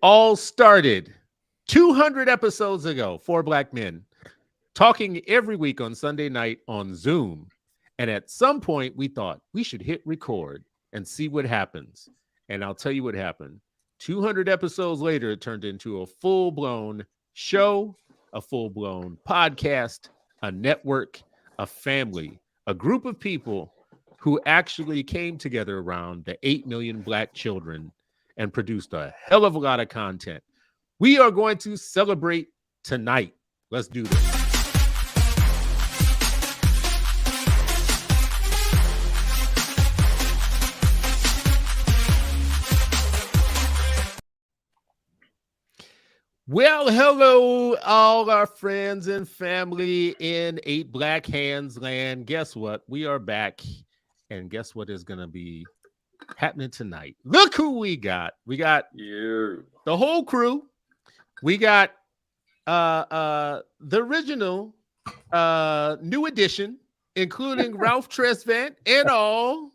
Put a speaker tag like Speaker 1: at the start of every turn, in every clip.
Speaker 1: all started 200 episodes ago. 4 black men talking every week on Sunday night on Zoom. And at some point, we thought we should hit record and see what happens. And I'll tell you what happened. 200 episodes later, it turned into a full-blown show, a full-blown podcast, a network, a family, a group of people who actually came together around the 8 million black children and produced a hell of a lot of content. We are going to celebrate tonight. Let's do this. Well, hello, all our friends and family in 8 Black Hands land. Guess what? We are back. And guess what is going to be happening tonight? Look who we got. We got the whole crew. We got the original new edition, including Ralph Tresvant and all.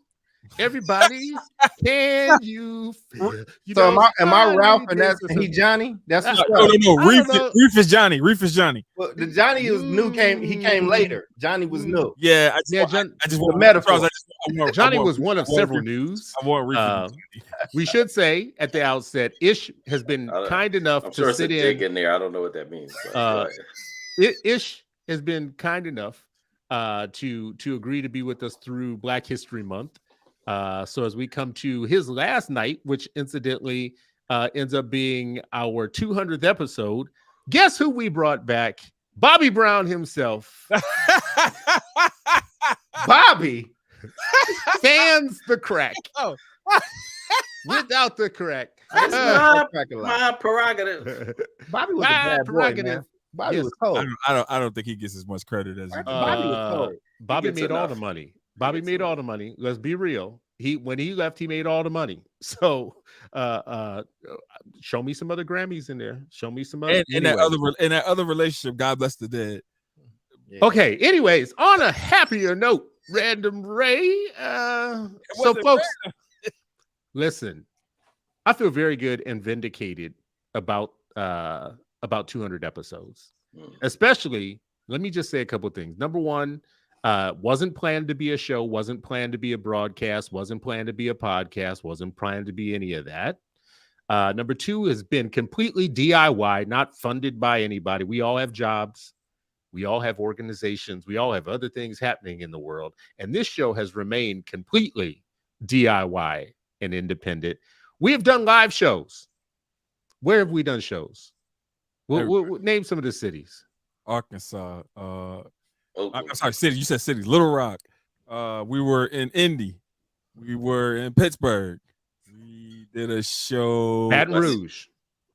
Speaker 1: Everybody, can you feel?
Speaker 2: So am I Ralph and that's he Johnny? That's what's
Speaker 3: no. Reef is Johnny.
Speaker 2: Well, the Johnny is new. He came later. Johnny was new.
Speaker 3: Yeah, I just
Speaker 2: the metaphor.
Speaker 1: Johnny was one of several news.
Speaker 3: I want
Speaker 1: we should say at the outset, Ish has been kind enough to sit
Speaker 4: in there. I don't know what that means.
Speaker 1: Ish has been kind enough to agree to be with us through Black History Month. So as we come to his last night, which incidentally ends up being our 200th episode, guess who we brought back? Bobby Brown himself.
Speaker 2: Bobby
Speaker 1: fans the crack.
Speaker 4: Oh.
Speaker 1: Without the crack.
Speaker 4: That's my prerogative.
Speaker 2: Bobby was a bad boy, man. Bobby was cold.
Speaker 3: I don't think he gets as much credit as
Speaker 2: Bobby was cold.
Speaker 1: Bobby made all the money. Bobby made all the money. Let's be real. When he left, he made all the money. So show me some other Grammys in there. Show me some other
Speaker 3: in that other relationship. God bless the dead.
Speaker 1: Yeah. Okay. Anyways, on a happier note, Random Ray. So folks, listen. I feel very good and vindicated about 200 episodes. Especially, let me just say a couple of things. Number one, wasn't planned to be a show, wasn't planned to be a broadcast, wasn't planned to be a podcast, wasn't planned to be any of that. Number two has been completely DIY, not funded by anybody. We all have jobs. We all have organizations. We all have other things happening in the world. And this show has remained completely DIY and independent. We have done live shows. Where have we done shows? We'll name some of the cities.
Speaker 3: Arkansas, I'm sorry, city. You said cities. Little Rock. We were in Indy. We were in Pittsburgh. We did a show.
Speaker 1: Baton Rouge.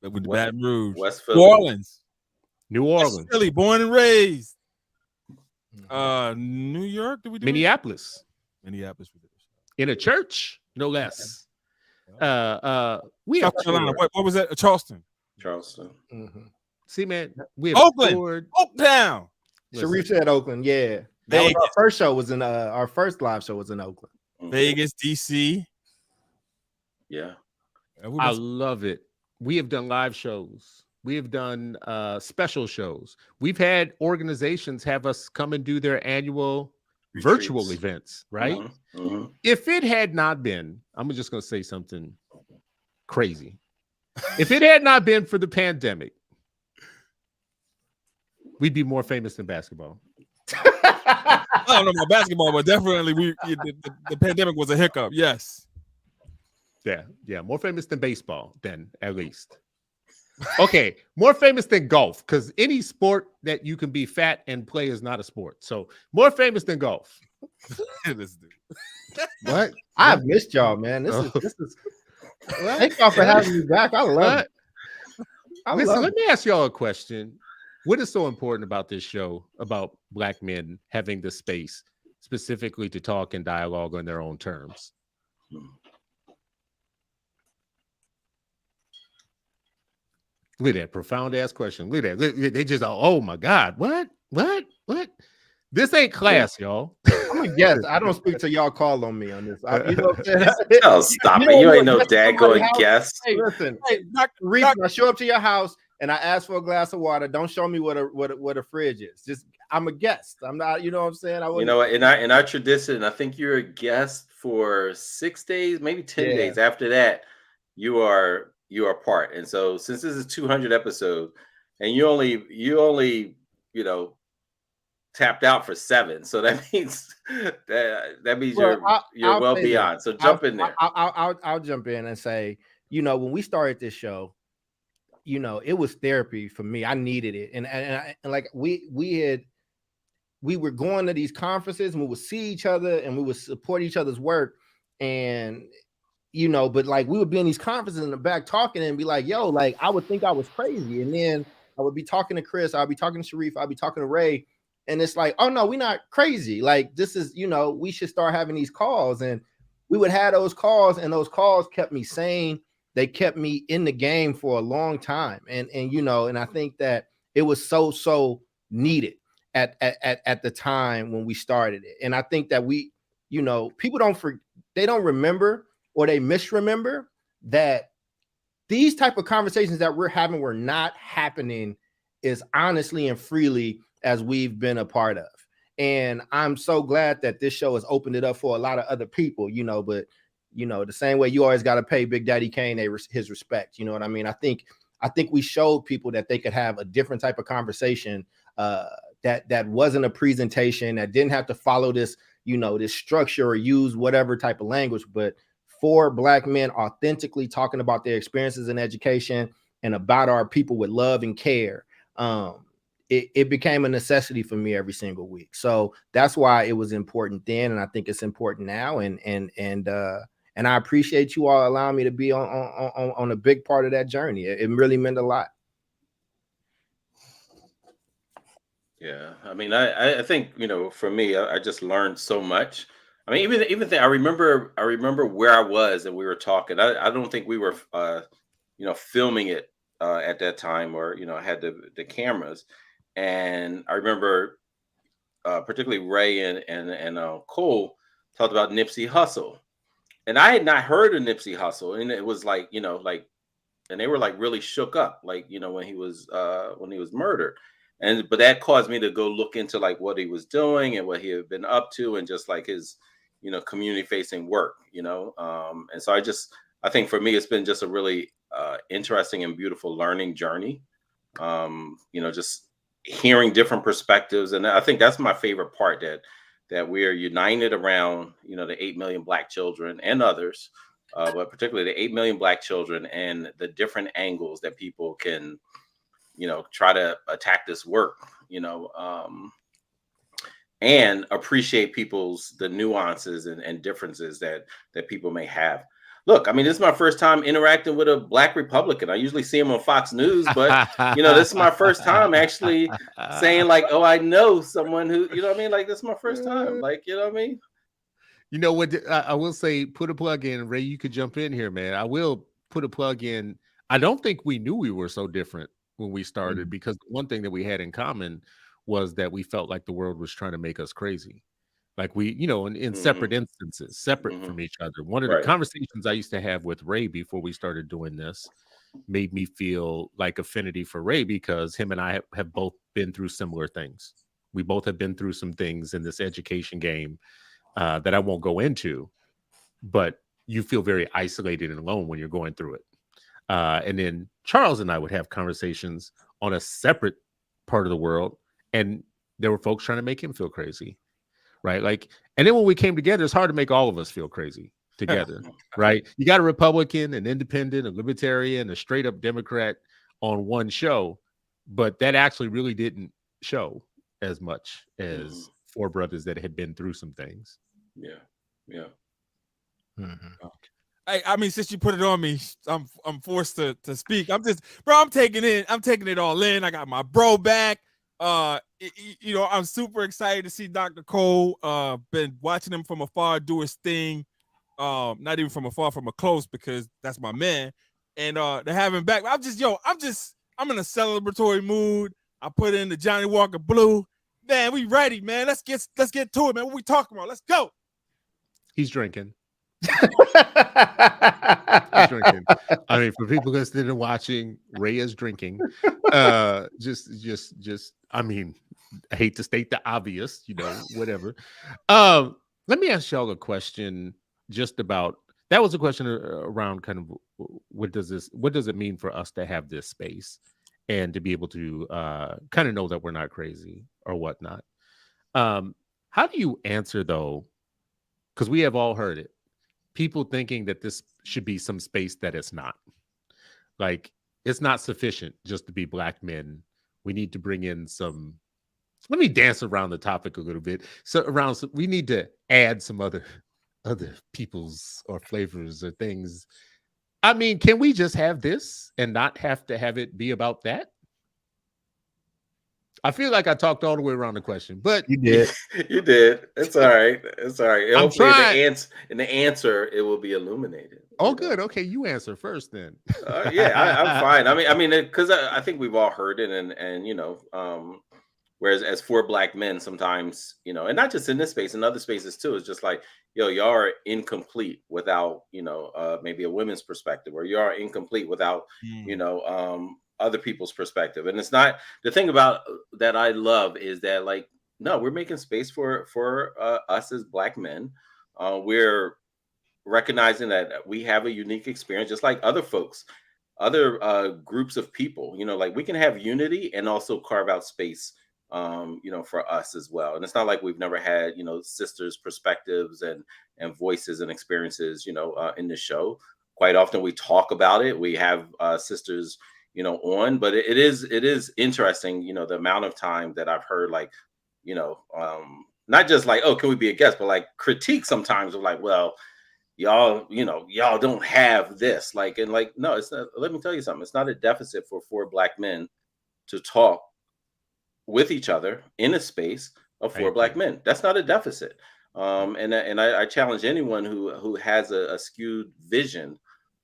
Speaker 3: Baton Rouge.
Speaker 4: West
Speaker 3: Philly.
Speaker 1: New Orleans.
Speaker 3: Philly, born and raised. New York. Did we do
Speaker 1: Minneapolis.
Speaker 3: Minneapolis. We did
Speaker 1: in a church, no less. We
Speaker 3: South
Speaker 1: have
Speaker 3: Carolina. What was that? Charleston.
Speaker 1: Mm-hmm. See, man, we have
Speaker 3: Oakland. Oaktown.
Speaker 2: Sharif said Oakland, yeah. That was our first show was in our first live show was in Oakland.
Speaker 3: Vegas, DC.
Speaker 4: Yeah.
Speaker 1: I love it. We have done live shows. We have done special shows. We've had organizations have us come and do their annual virtual events, right?
Speaker 4: Mm-hmm.
Speaker 1: If it had not been, I'm just going to say something crazy. If it had not been for the pandemic, we'd be more famous than basketball.
Speaker 3: I don't know about basketball, but definitely the pandemic was a hiccup. Yes.
Speaker 1: Yeah. More famous than baseball, then at least. Okay, more famous than golf, because any sport that you can be fat and play is not a sport. So more famous than golf.
Speaker 2: What? I've missed y'all, man. This is. Thank y'all for having me back. I love it.
Speaker 1: Listen, let me ask y'all a question. What is so important about this show, about black men having the space specifically to talk and dialogue on their own terms? Look at that profound ass question. Look at that. They just, oh my God, what? This ain't class, y'all.
Speaker 2: I'm a guest. I don't speak till y'all call on me on this. You know what I'm saying?
Speaker 4: Oh, stop it. You ain't no daggone guest.
Speaker 2: Hey, listen, Reese, I show up to your house and I ask for a glass of water. Don't show me what a fridge is. Just I'm a guest. I'm not, you know what I'm saying?
Speaker 4: You know what? In our tradition, I think you're a guest for 6 days, maybe 10 days. After that, you are part. And so since this is 200 episodes and you only, you know, tapped out for 7. So that means that means you're well beyond. So jump in there.
Speaker 2: I'll jump in and say, you know, when we started this show, you know, it was therapy for me. I needed it. And like we were going to these conferences and we would see each other and we would support each other's work. And, you know, but like we would be in these conferences in the back talking and be like, yo, like I would think I was crazy. And then I would be talking to Chris, I'll be talking to Sharif, I'll be talking to Ray. And it's like, oh no, we're not crazy. Like this is, you know, we should start having these calls. And we would have those calls, and those calls kept me sane. They kept me in the game for a long time. And you know, and I think that it was so needed at the time when we started it. And I think that we, you know, people they don't remember or they misremember that these type of conversations that we're having were not happening as honestly and freely as we've been a part of. And I'm so glad that this show has opened it up for a lot of other people, you know, but you know, the same way you always got to pay Big Daddy Kane his respect. You know what I mean? I think we showed people that they could have a different type of conversation that wasn't a presentation, that didn't have to follow this, you know, this structure or use whatever type of language, but 4 Black men authentically talking about their experiences in education and about our people with love and care. It became a necessity for me every single week. So that's why it was important then, and I think it's important now. And I appreciate you all allowing me to be on a big part of that journey. It really meant a lot.
Speaker 4: Yeah, I mean, I think, you know, for me, I just learned so much. I mean, even I remember where I was and we were talking. I don't think we were, you know, filming it at that time, or you know, had the cameras. And I remember, particularly Ray and Cole talked about Nipsey Hussle, and I had not heard of Nipsey Hussle, and it was like, you know, like, and they were like really shook up, like, you know, when he was murdered, but that caused me to go look into like what he was doing and what he had been up to, and just like his, you know, community facing work, you know, and so I think for me it's been just a really interesting and beautiful learning journey, you know, just hearing different perspectives. And I think that's my favorite part, that we are united around, you know, the 8 million Black children and others, but particularly the 8 million Black children and the different angles that people can, you know, try to attack this work, you know, and appreciate the nuances and differences that people may have. Look, I mean, this is my first time interacting with a Black Republican. I usually see him on Fox News, but, you know, this is my first time actually saying like, oh, I know someone who, you know what I mean? Like, this is my first time. Like, you know what I mean?
Speaker 1: You know what? I will say, put a plug in. Ray, you could jump in here, man. I will put a plug in. I don't think we knew we were so different when we started, because one thing that we had in common was that we felt like the world was trying to make us crazy. Like we, you know, in separate instances, separate from each other. One of the conversations I used to have with Ray before we started doing this made me feel like affinity for Ray, because him and I have both been through similar things. We both have been through some things in this education game that I won't go into, but you feel very isolated and alone when you're going through it. And then Charles and I would have conversations on a separate part of the world, and there were folks trying to make him feel crazy. Right. Like, and then when we came together, it's hard to make all of us feel crazy together. Right. You got a Republican, an independent, a libertarian, a straight up Democrat on one show, but that actually really didn't show as much as 4 brothers that had been through some things.
Speaker 4: Yeah. Yeah.
Speaker 3: I mean, since you put it on me, I'm forced to speak. I'm taking it all in. I got my bro back. You know, I'm super excited to see Dr. Cole. Been watching him from afar do his thing. Not even from afar, from a close, because that's my man. And to have him back, I'm in a celebratory mood. I put in the Johnny Walker Blue. Man, we ready, man. Let's get to it, man. What we talking about? Let's go.
Speaker 1: He's drinking. He's drinking. I mean, for people listening and watching, Ray is drinking. Just. I mean, I hate to state the obvious, whatever. Let me ask y'all a question. Just about that was a question around kind of what does it mean for us to have this space and to be able to kind of know that we're not crazy or whatnot. How do you answer though? Because we have all heard it. People thinking that this should be some space that it's not. Like, it's not sufficient just to be Black men. We need to bring in some. Let me dance around the topic a little bit. We need to add some other peoples or flavors or things. I mean, can we just have this and not have to have it be about that? I feel like I talked all the way around the question, but
Speaker 2: you did.
Speaker 4: You did. It's all right. It's all right.
Speaker 1: I'm
Speaker 4: Hopefully
Speaker 1: trying.
Speaker 4: in the answer, it will be illuminated.
Speaker 1: Oh, good. Okay, you answer first then.
Speaker 4: Yeah, I'm fine. I mean, because I think we've all heard it, and whereas as for Black men, sometimes and not just in this space, in other spaces too, it's just like, y'all are incomplete without maybe a women's perspective, or you are incomplete without other people's perspective. And it's not the thing about that I love is that, like, no, we're making space for us as Black men. We're recognizing that we have a unique experience, just like other folks, other groups of people. Like, we can have unity and also carve out space for us as well. And it's not like we've never had sisters' perspectives and voices and experiences in the show. Quite often we talk about it. We have sisters on, but it is interesting, the amount of time that I've heard, like, not just like, oh, can we be a guest, but like critique sometimes of like, well, y'all don't have this, like, and like, no, it's not. Let me tell you something. It's not a deficit for 4 Black men to talk with each other in a space of 4 Black men. That's not a deficit. And I challenge anyone who has a skewed vision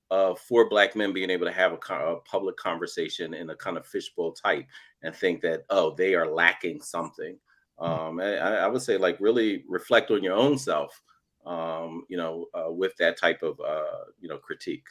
Speaker 4: of 4 Black men being able to have a public conversation in a kind of fishbowl type and think that, oh, they are lacking something. I would say, like, really reflect on your own self, with that type of, critique.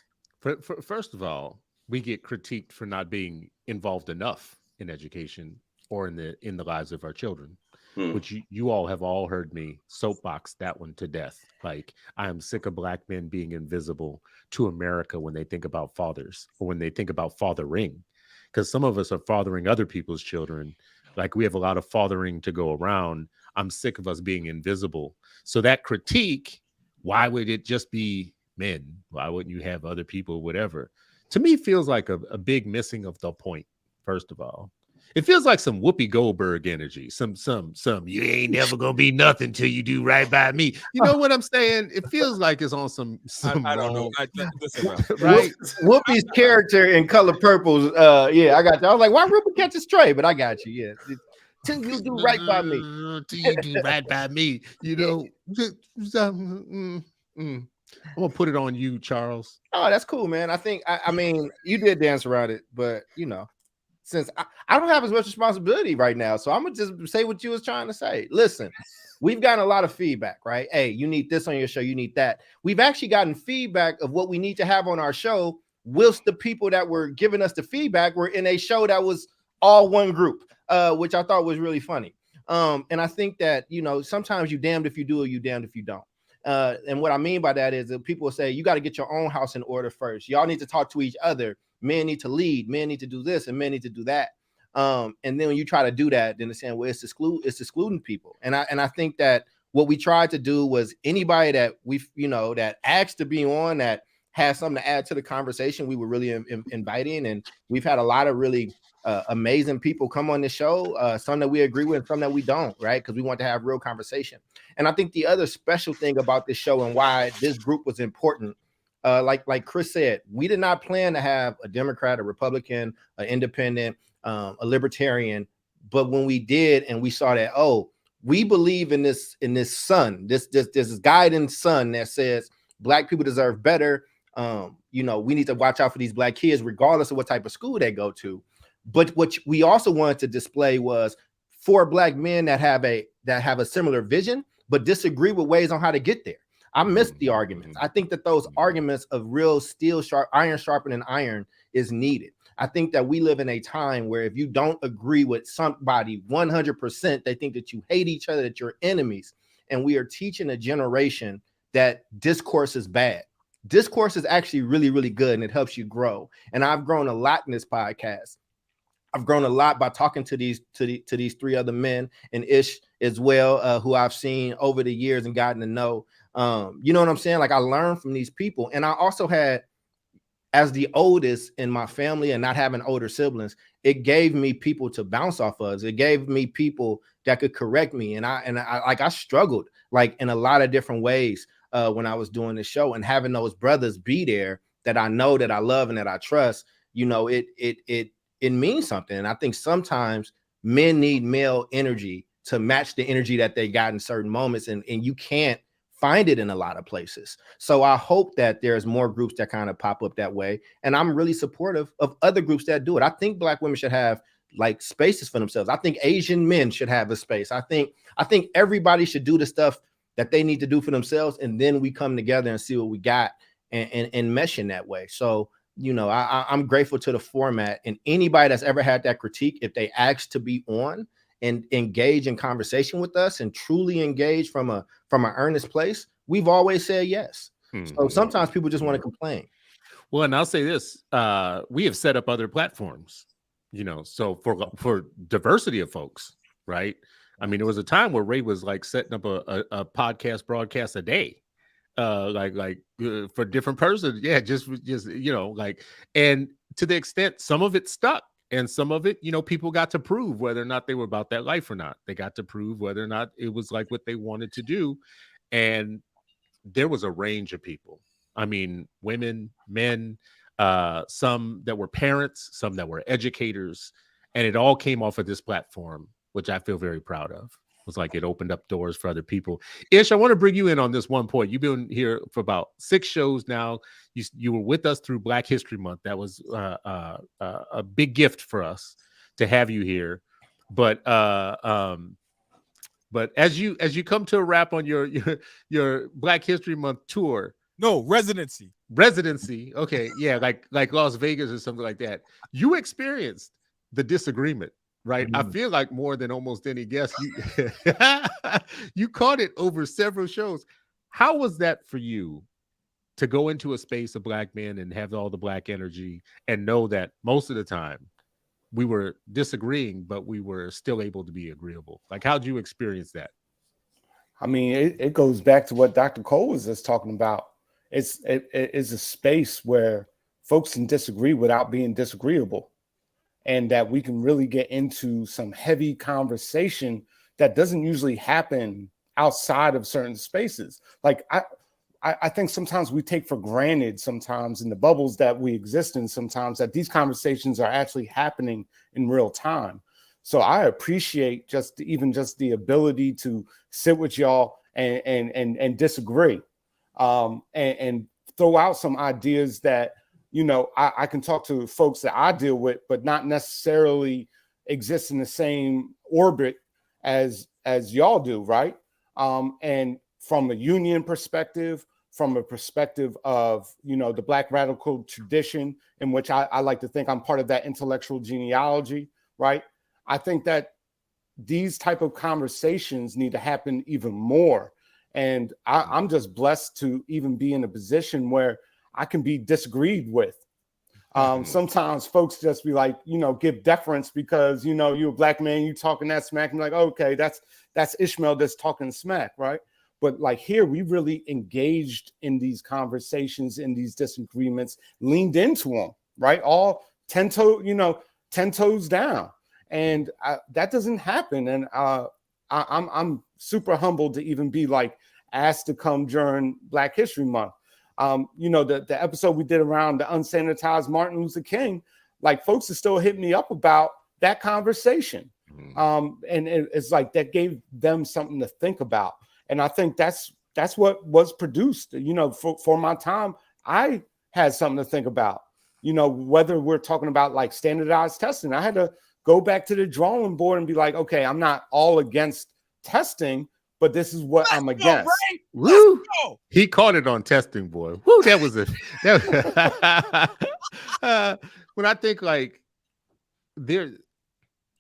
Speaker 1: First of all, we get critiqued for not being involved enough in education or in the lives of our children. Which you all have all heard me soapbox that one to death. Like, I am sick of Black men being invisible to America when they think about fathers or when they think about fathering, because some of us are fathering other people's children. Like, we have a lot of fathering to go around. I'm sick of us being invisible. So that critique, why would it just be men? Why wouldn't you have other people, whatever? To me, feels like a big missing of the point, first of all. It feels like some Whoopi Goldberg energy. Some you ain't never gonna be nothing till you do right by me. You know what I'm saying? It feels like it's on some
Speaker 3: I don't know. Listen,
Speaker 1: right?
Speaker 2: Whoopi's character in Color Purple's yeah, I got you. I was like, why Whoopi catch a stray? But I got you, yeah. Till you do right by me.
Speaker 1: Till you do right by me. I'm gonna put it on you, Charles.
Speaker 2: Oh, that's cool, man. I think I mean, you did dance around it, but since I don't have as much responsibility right now, so I'm gonna just say what you was trying to say. Listen, we've gotten a lot of feedback, right? Hey, you need this on your show, you need that. We've actually gotten feedback of what we need to have on our show, whilst the people that were giving us the feedback were in a show that was all one group, which I thought was really funny. And I think that sometimes you damned if you do or you damned if you don't. And what I mean by that is that people say you got to get your own house in order first. Y'all need to talk to each other. Men need to lead, men need to do this, and men need to do that. And then when you try to do that, then they're saying, well, it's excluding people. And I think that what we tried to do was anybody that that asked to be on, that has something to add to the conversation, we were really inviting. And we've had a lot of really amazing people come on the show, some that we agree with, some that we don't, right? Because we want to have real conversation. And I think the other special thing about this show and why this group was important, like Chris said, we did not plan to have a Democrat, a Republican, an independent, a libertarian. But when we did, and we saw that, oh, we believe in this sun, this guiding sun that says Black people deserve better. We need to watch out for these Black kids, regardless of what type of school they go to. But what we also wanted to display was four black men that have a similar vision, but disagree with ways on how to get there. I miss the arguments. I think that those arguments of real iron sharpening iron is needed. I think that we live in a time where if you don't agree with somebody 100%, they think that you hate each other, that you're enemies. And we are teaching a generation that discourse is bad. Discourse is actually really, really good, and it helps you grow. And I've grown a lot in this podcast. I've grown a lot by talking to these three other men, and Ish as well, who I've seen over the years and gotten to know. You know what I'm saying? Like, I learned from these people. And I also had, as the oldest in my family and not having older siblings, it gave me people to bounce off of. It gave me people that could correct me. And I struggled like in a lot of different ways when I was doing this show, and having those brothers be there that I know, that I love, and that I trust, you know, it means something. And I think sometimes men need male energy to match the energy that they got in certain moments. And you can't find it in a lot of places. So I hope that there's more groups that kind of pop up that way. And I'm really supportive of other groups that do it. I think black women should have like spaces for themselves. I think Asian men should have a space. I think everybody should do the stuff that they need to do for themselves. And then we come together and see what we got and mesh in that way. So, you know, I'm grateful to the format, and anybody that's ever had that critique, if they ask to be on and engage in conversation with us and truly engage from an earnest place, we've always said yes. So sometimes people just want to complain.
Speaker 1: Well, and I'll say this, we have set up other platforms, you know, so for diversity of folks, right? I mean, there was a time where Ray was like setting up a podcast broadcast a day, for different persons. Yeah, just you know, like, and to the extent some of it stuck. And some of it, you know, people got to prove whether or not they were about that life or not. They got to prove whether or not it was like what they wanted to do. And there was a range of people. I mean, women, men, some that were parents, some that were educators, and it all came off of this platform, which I feel very proud of. It was like it opened up doors for other people. Ish, I want to bring you in on this one point. You've been here for about 6 shows now. You were with us through Black History Month. That was a big gift for us to have you here. But as you come to a wrap on your Black History Month tour.
Speaker 3: No, residency.
Speaker 1: Okay. Yeah. Like Las Vegas or something like that. You experienced the disagreement, right? I feel like more than almost any guest, you caught it over several shows. How was that for you to go into a space of black men and have all the black energy and know that most of the time we were disagreeing, but we were still able to be agreeable? Like, how'd you experience that?
Speaker 5: I mean, it goes back to what Dr. Cole was just talking about. It's a space where folks can disagree without being disagreeable, and that we can really get into some heavy conversation that doesn't usually happen outside of certain spaces. Like, I think sometimes we take for granted sometimes in the bubbles that we exist in sometimes that these conversations are actually happening in real time. So I appreciate just the ability to sit with y'all and disagree, and throw out some ideas that, you know, I can talk to folks that I deal with, but not necessarily exist in the same orbit as y'all do, right? And from a union perspective, from a perspective of, you know, the Black radical tradition, in which I like to think I'm part of that intellectual genealogy, right? I think that these type of conversations need to happen even more. And I'm just blessed to even be in a position where I can be disagreed with. Sometimes folks just be like, you know, give deference because, you know, you're a black man, you talking that smack. I'm like, okay, that's Ishmael that's talking smack, right? But like here, we really engaged in these conversations, in these disagreements, leaned into them, right? All 10 toes down. And that doesn't happen. And I'm super humbled to even be like asked to come during Black History Month. You know, the episode we did around the unsanitized Martin Luther King, like folks are still hitting me up about that conversation. And it's like that gave them something to think about. And I think that's what was produced. You know, for my time, I had something to think about. You know, whether we're talking about like standardized testing, I had to go back to the drawing board and be like, okay, I'm not all against testing, but this is what I'm against.
Speaker 1: Woo! He caught it on testing, boy. Woo! That was when I think like there,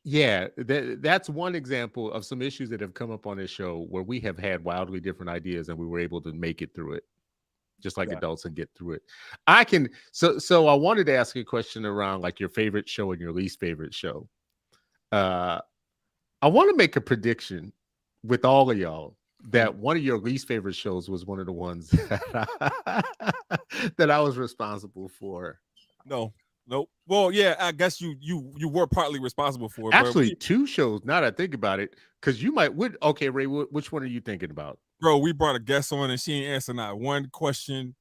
Speaker 1: yeah, that's one example of some issues that have come up on this show where we have had wildly different ideas and we were able to make it through it, just like adults, and get through it. So I wanted to ask you a question around like your favorite show and your least favorite show. I want to make a prediction with all of y'all that one of your least favorite shows was one of the ones that I was responsible for.
Speaker 3: Nope. Well, yeah, I guess you were partly responsible for it.
Speaker 1: Actually, two shows. Now that I think about it, because you might would. Okay, Ray, which one are you thinking about?
Speaker 3: Bro, we brought a guest on and she ain't answered not one question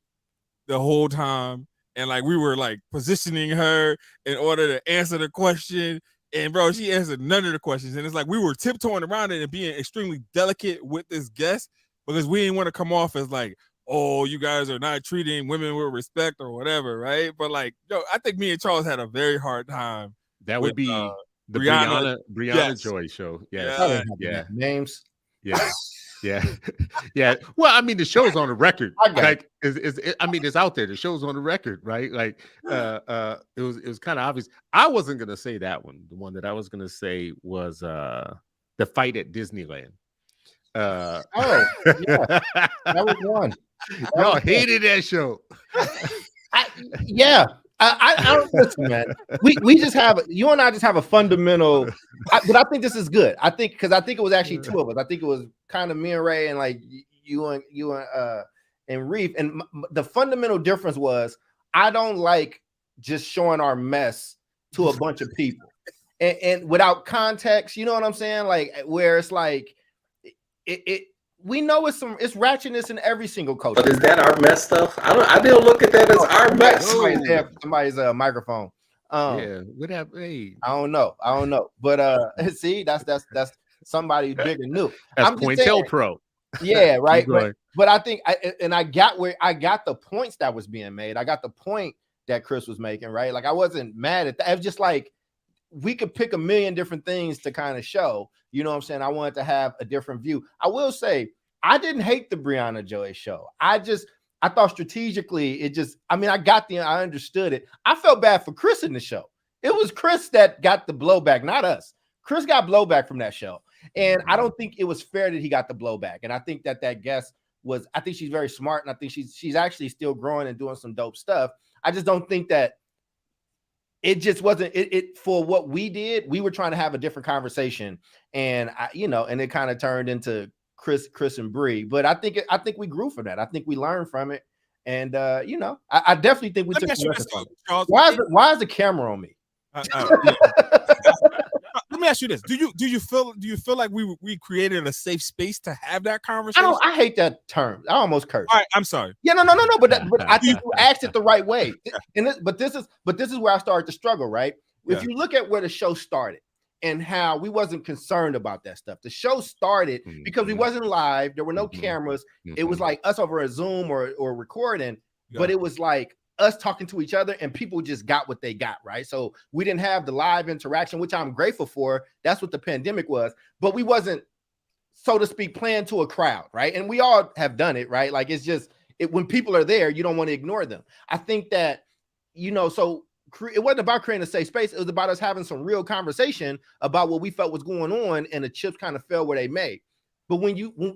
Speaker 3: the whole time, and like we were like positioning her in order to answer the question, and bro, she answered none of the questions, and it's like we were tiptoeing around it and being extremely delicate with this guest because we didn't want to come off as like, oh, you guys are not treating women with respect or whatever, right? But like, yo, I think me and Charles had a very hard time.
Speaker 1: That would be the Brianna
Speaker 3: yes.
Speaker 1: Joy show.
Speaker 3: Yeah.
Speaker 2: Names.
Speaker 1: Yeah. Well, I mean, the show's on the record. Like, it's out there. The show's on the record, right? Like, it was kind of obvious. I wasn't gonna say that one. The one that I was gonna say was the fight at Disneyland.
Speaker 2: Yeah, that was one.
Speaker 1: Y'all hated that show.
Speaker 2: I don't listen, man. We just have, you and I just have a fundamental, but I think this is good. I think it was actually two of us. I think it was kind of me and Ray and like you and Reef. And the fundamental difference was I don't like just showing our mess to a bunch of people and without context. You know what I'm saying? Like where it's like we know it's ratchetness in every single culture.
Speaker 4: But is that our mess stuff? I don't look at that as our mess.
Speaker 2: Somebody's microphone.
Speaker 1: What happened? Hey.
Speaker 2: I don't know. But see, that's somebody big and new.
Speaker 1: That's COINTELPRO.
Speaker 2: Yeah, right. But I think I got the points that was being made. I got the point that Chris was making, right? Like I wasn't mad at that. It was just like we could pick a million different things to kind of show. You know what I'm saying? I wanted to have a different view. I will say I didn't hate the Brianna Joy show. I thought strategically I understood it. I felt bad for Chris in the show. It was Chris that got the blowback, not us. Chris got blowback from that show. And I don't think it was fair that he got the blowback. And I think that guest I think she's very smart. And I think she's actually still growing and doing some dope stuff. I just don't think that it just wasn't it for what we did. We were trying to have a different conversation, and and it kind of turned into Chris and Bree. But I think we grew from that. I think we learned from it, and I definitely think we took. Why is the camera on me?
Speaker 3: Let me ask you this: Do you feel like we created a safe space to have that conversation?
Speaker 2: I hate that term. I almost cursed.
Speaker 3: All right, I'm sorry.
Speaker 2: Yeah, no. But I think you asked it the right way. But this is where I started to struggle. Right? Yeah. If you look at where the show started and how we wasn't concerned about that stuff. The show started because we wasn't live. There were no cameras. It was like us over a Zoom or recording. Yeah. But it was like us talking to each other, and people just got what they got, right? So we didn't have the live interaction, which I'm grateful for. That's what the pandemic was. But we wasn't, so to speak, playing to a crowd, right? And we all have done it, right? Like it's just, when people are there, you don't want to ignore them. I think that, so it wasn't about creating a safe space. It was about us having some real conversation about what we felt was going on, and the chips kind of fell where they may. But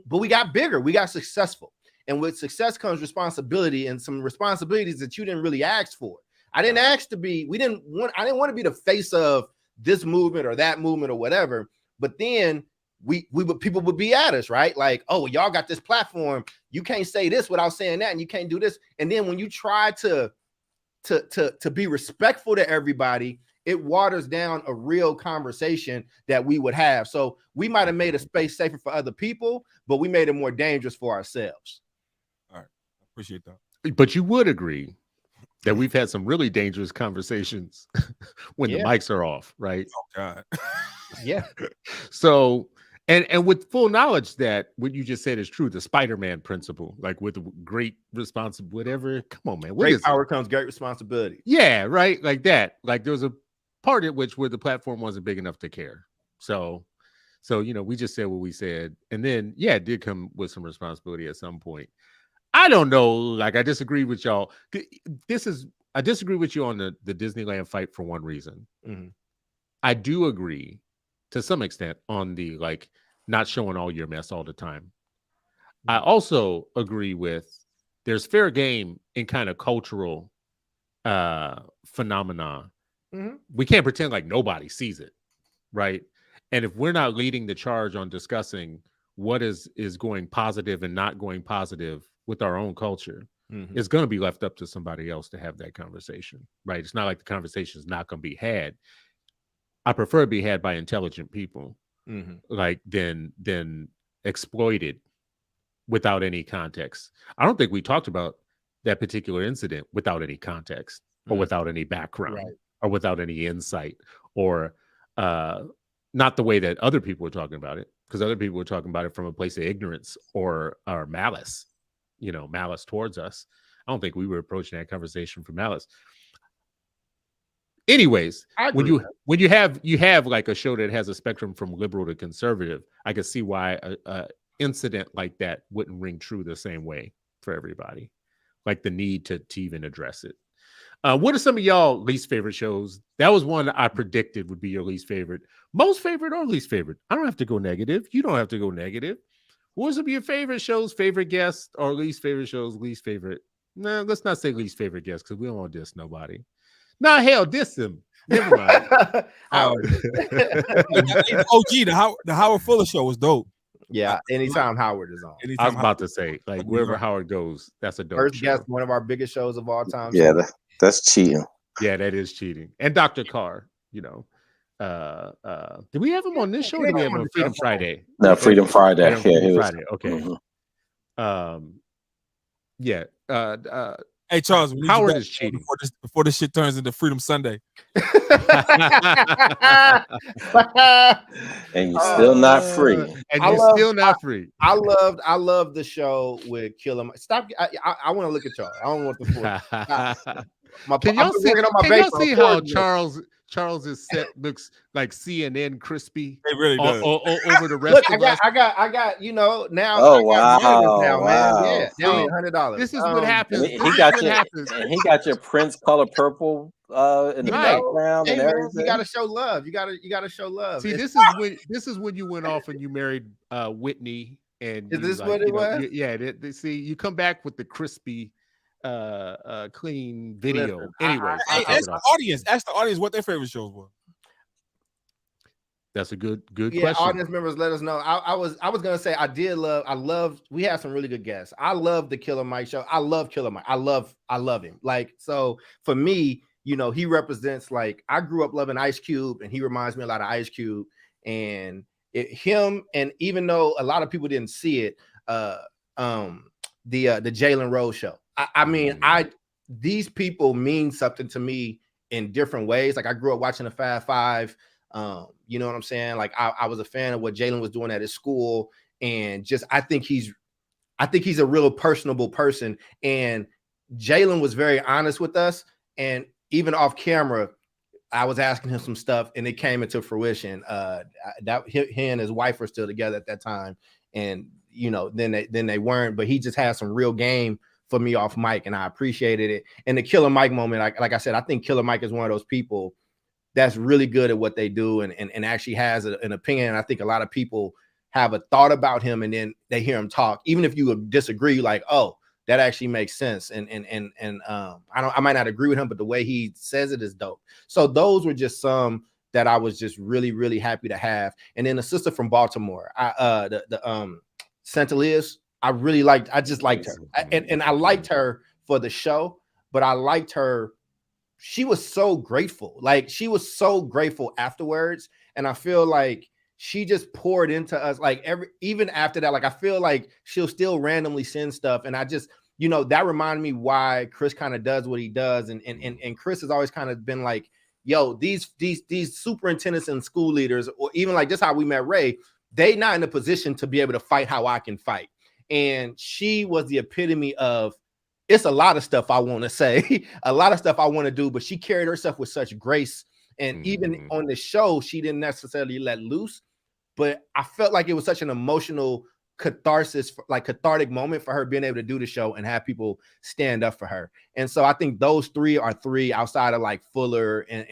Speaker 2: but we got bigger, we got successful. And with success comes responsibility, and some responsibilities that you didn't really ask for. I didn't ask to be, I didn't want to be the face of this movement or that movement or whatever. But then people would be at us, right? Like, oh, y'all got this platform. You can't say this without saying that, and you can't do this. And then when you try to be respectful to everybody, it waters down a real conversation that we would have. So we might have made a space safer for other people, but we made it more dangerous for ourselves.
Speaker 3: Appreciate that.
Speaker 1: But you would agree that we've had some really dangerous conversations when the mics are off, right?
Speaker 3: Oh God.
Speaker 2: Yeah.
Speaker 1: So, and with full knowledge that what you just said is true, the Spider-Man principle, like with great responsibility, whatever. Come on, man.
Speaker 2: Great power comes great responsibility.
Speaker 1: Yeah, right. Like that. Like there was a part of which where the platform wasn't big enough to care. So we just said what we said, and then it did come with some responsibility at some point. I don't know. Like, I disagree with y'all. I disagree with you on the Disneyland fight for one reason.
Speaker 2: Mm-hmm.
Speaker 1: I do agree to some extent on the like not showing all your mess all the time. Mm-hmm. I also agree with there's fair game in kind of cultural phenomena. Mm-hmm. We can't pretend like nobody sees it, right? And if we're not leading the charge on discussing what is going positive and not going positive with our own culture, mm-hmm. it's going to be left up to somebody else to have that conversation, right? It's not like the conversation is not going to be had. I prefer it be had by intelligent people, mm-hmm. like than exploited without any context. I don't think we talked about that particular incident without any context or without any background, right. or without any insight, or not the way that other people were talking about it, because other people were talking about it from a place of ignorance or malice, malice towards us. I don't think we were approaching that conversation from malice. Anyways, when you have like a show that has a spectrum from liberal to conservative, I can see why a incident like that wouldn't ring true the same way for everybody, like the need to even address it. What are some of y'all least favorite shows? That was one I predicted would be your least favorite. Most favorite or least favorite? I don't have to go negative. You don't have to go negative. What are some of your favorite shows, favorite guests, or least favorite shows, least favorite? No, let's not say least favorite guests because we don't want to diss nobody. Nah, hell, diss him. Never mind.
Speaker 3: OG, the Howard Fuller show was dope.
Speaker 2: Yeah, anytime Howard is on.
Speaker 1: I was about to say, like, wherever Howard goes, that's a dope
Speaker 2: First
Speaker 1: show.
Speaker 2: guest, one of our biggest shows of all time.
Speaker 6: Yeah, that's cheating.
Speaker 1: Yeah, that is cheating. And Dr. Carr, did we have him on this show? Or did we have him on Freedom Friday?
Speaker 6: No, Freedom Friday.
Speaker 1: Freedom Friday. Okay.
Speaker 3: Mm-hmm. Hey Charles,
Speaker 1: Howard is cheating
Speaker 3: before this shit turns into Freedom Sunday.
Speaker 6: And you're still not free.
Speaker 1: And you're still not free.
Speaker 2: I love the show with Killer Mike. Stop. I want to look at y'all. I don't want the
Speaker 1: Can y'all see how Charles's set looks like CNN crispy?
Speaker 3: It really does.
Speaker 1: Over the rest of us.
Speaker 2: I got now.
Speaker 6: Oh wow!
Speaker 2: Man. Yeah, $100.
Speaker 1: This is what happens.
Speaker 6: He got your Prince color purple in the background and everything.
Speaker 2: You gotta show love. You gotta show love.
Speaker 1: See, this is when you went off and you married Whitney. And
Speaker 2: is this what it was?
Speaker 1: See, you come back with the crispy. Clean video. Anyway,
Speaker 3: ask the audience what their favorite shows were.
Speaker 1: That's a good question.
Speaker 2: Audience members, let us know. I was gonna say I love. We had some really good guests. I love the Killer Mike show. I love Killer Mike. I love him. Like, so for me, he represents, like, I grew up loving Ice Cube, and he reminds me a lot of Ice Cube, and him. And even though a lot of people didn't see it, the Jalen Rose show. I mean, these people mean something to me in different ways. Like, I grew up watching the Fab Five. You know what I'm saying? Like, I was a fan of what Jalen was doing at his school, and just I think he's a real personable person. And Jalen was very honest with us, and even off camera, I was asking him some stuff, and it came into fruition. That he and his wife were still together at that time, and then they weren't. But he just had some real game for me off mic, and I appreciated it. And the Killer Mike moment, like I said, I think Killer Mike is one of those people that's really good at what they do, and actually has an opinion. And I think a lot of people have a thought about him, and then they hear him talk, even if you disagree, like, oh, that actually makes sense. And I might not agree with him, but the way he says it is dope. So those were just some that I was just really, really happy to have. And then the sister from Baltimore, Santa Liz, I just liked her. And I liked her for the show, but I liked her. She was so grateful. Like, she was so grateful afterwards. And I feel like she just poured into us. Like, even after that, like, I feel like she'll still randomly send stuff. And I just, that reminded me why Chris kind of does what he does. And Chris has always kind of been like, yo, these superintendents and school leaders, or even like just how we met Ray, they not in a position to be able to fight how I can fight. And she was the epitome of, it's a lot of stuff I want to say, a lot of stuff I want to do, but she carried herself with such grace And even on the show, she didn't necessarily let loose, but I felt like it was such an emotional catharsis, like cathartic moment for her being able to do the show and have people stand up for her. And so I think those three are three outside of like Fuller and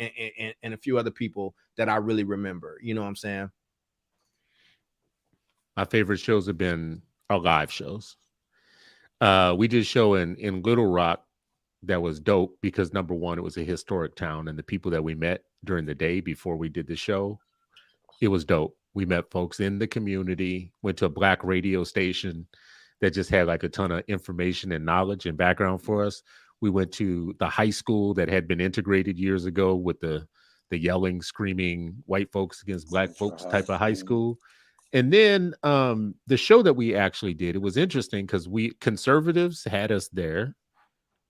Speaker 2: a few other people that I really remember. You know what I'm saying?
Speaker 1: My favorite shows have been our live shows. We did a show in Little Rock that was dope because number one, it was a historic town, and the people that we met during the day before we did the show, it was dope. We met folks in the community, went to a Black radio station that just had like a ton of information and knowledge and background for us. We went to the high school that had been integrated years ago with the yelling, screaming white folks against Black folks type of high school. And then the show that we actually did, it was interesting because we conservatives had us there,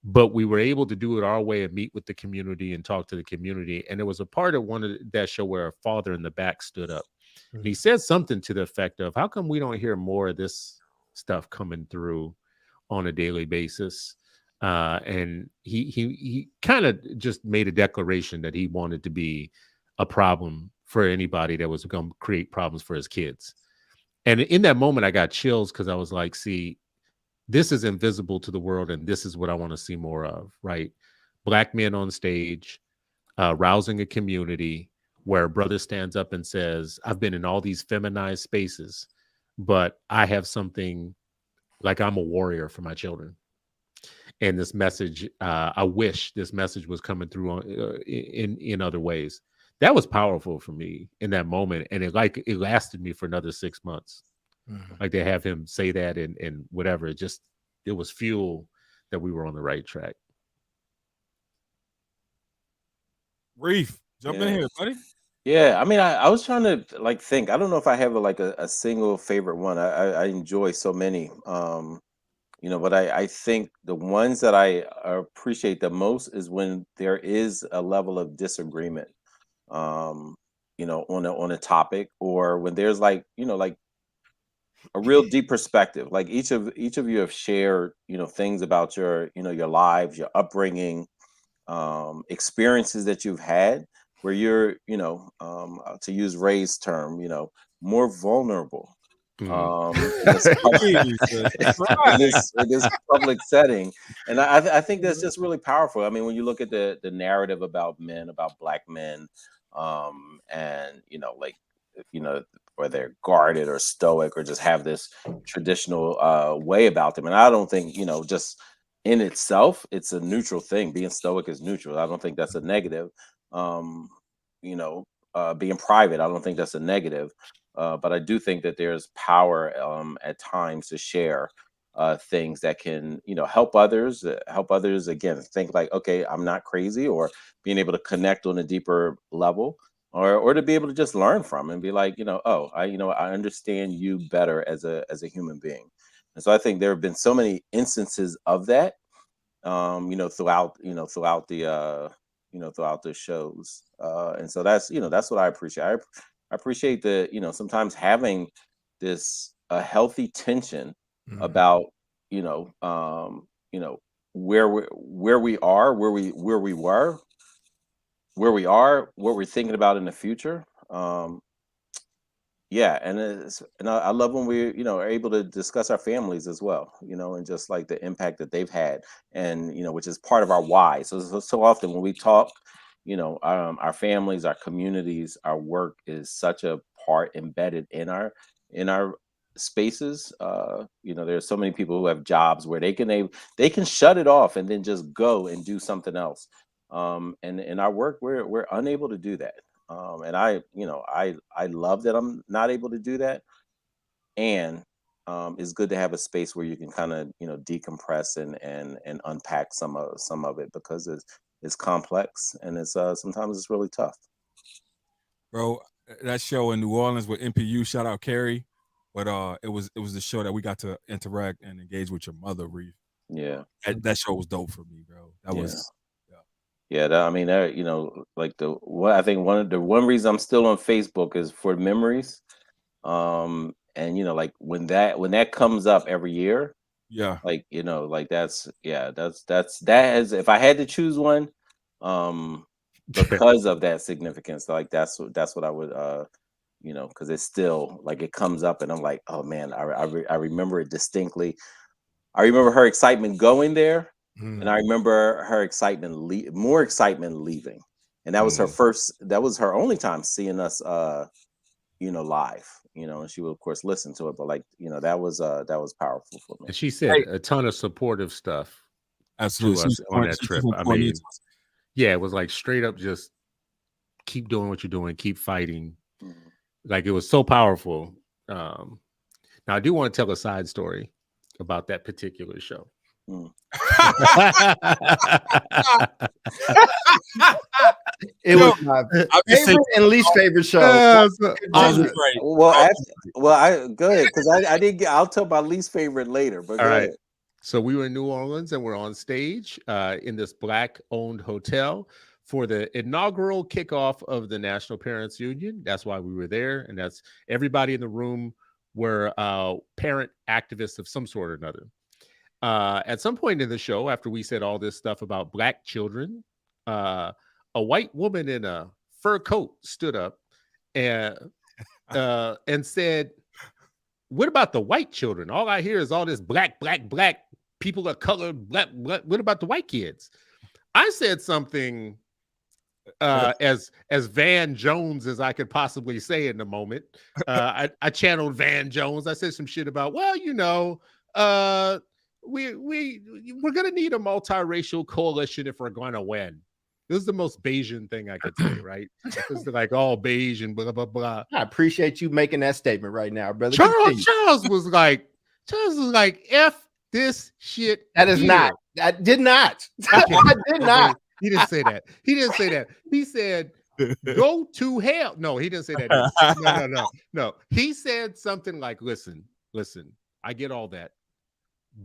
Speaker 1: but we were able to do it our way and meet with the community and talk to the community. And there was a part of that show where a father in the back stood up. And he said something to the effect of, how come we don't hear more of this stuff coming through on a daily basis? And he kind of just made a declaration that he wanted to be a problem for anybody that was going to create problems for his kids. And in that moment, I got chills because I was like, see, this is invisible to the world, and this is what I want to see more of, right? Black men on stage, rousing a community where a brother stands up and says, I've been in all these feminized spaces, but I have something, like I'm a warrior for my children. And this message, I wish this message was coming through in other ways. That was powerful for me in that moment. And it lasted me for another 6 months. Mm-hmm. Like they have him say that and whatever. It was fuel that we were on the right track.
Speaker 3: Reef, jump in here, buddy.
Speaker 6: Yeah, I mean, I was trying to like think. I don't know if I have a single favorite one. I enjoy so many, but I think the ones that I appreciate the most is when there is a level of disagreement, on a topic, or when there's like a real deep perspective. Like each of you have shared, things about your lives, your upbringing, experiences that you've had, where you're, to use Ray's term, more vulnerable in this public setting. And I think that's just really powerful. I mean, when you look at the narrative about men, about Black men, and whether they're guarded or stoic or just have this traditional way about them. And I don't think, just in itself, it's a neutral thing. Being stoic is neutral. I don't think that's a negative. Being private, I don't think that's a negative. But I do think that there's power at times to share things that can, help others again, think like, okay, I'm not crazy, or being able to connect on a deeper level, or to be able to just learn from and be like, I understand you better as a human being. And so I think there have been so many instances of that, throughout the shows. And so that's what I appreciate. I appreciate the, sometimes having this a healthy tension about, where we are, what we're thinking about in the future. And I love when we, are able to discuss our families as well, and just like the impact that they've had, and, which is part of our why. So often when we talk, our families, our communities, our work is such a part embedded in our spaces. There's so many people who have jobs where they can shut it off and then just go and do something else. And in our work, we're unable to do that. And I love that I'm not able to do that. And it's good to have a space where you can kind of, decompress and unpack some of it, because it's complex, and it's sometimes it's really tough.
Speaker 3: Bro, that show in New Orleans with NPU, shout out Carrie, but it was the show that we got to interact and engage with your mother, Reef.
Speaker 6: Yeah,
Speaker 3: that show was dope for me, bro. That was.
Speaker 6: Yeah, I think one reason I'm still on Facebook is for memories, and like when that comes up every year, that's if I had to choose one, because of that significance. Like that's what I would you know, because it's still like it comes up and I'm like, oh man, I remember it distinctly. I remember her excitement going there, and I remember her excitement more excitement leaving. And that was her that was her only time seeing us you know, live, you know, and she would of course listen to it, but like, you know, that was powerful for me.
Speaker 1: And she said a ton of supportive stuff
Speaker 3: Absolutely.
Speaker 1: to us on that trip. I mean, yeah, it was like straight up just keep doing what you're doing, keep fighting. Like it was so powerful. Now I do want to tell a side story about that particular show.
Speaker 2: It was my favorite and least favorite show.
Speaker 6: Well, I good because I didn't get. I'll tell my least favorite later. But
Speaker 1: all right.
Speaker 6: ahead.
Speaker 1: So we were in New Orleans and we're on stage in this Black-owned hotel for the inaugural kickoff of the National Parents Union. That's why we were there, and that's everybody in the room were parent activists of some sort or another. At some point in the show, after we said all this stuff about Black children, a white woman in a fur coat stood up and said, "What about the white children? All I hear is all this black people of color. Black. What about the white kids?" I said something as Van Jones as I could possibly say in the moment. I channeled Van Jones. I said some shit about, well, you know, we're gonna need a multiracial coalition if we're gonna win. This is the most Bayesian thing I could say, right? It's like all beige and blah blah blah.
Speaker 2: I appreciate you making that statement right now, brother.
Speaker 1: Charles was like, F this shit.
Speaker 2: That is not. I did not. I did not.
Speaker 1: He didn't say that. He didn't say that. He said, "Go to hell." No, he didn't say that. No. He said something like, listen, I get all that,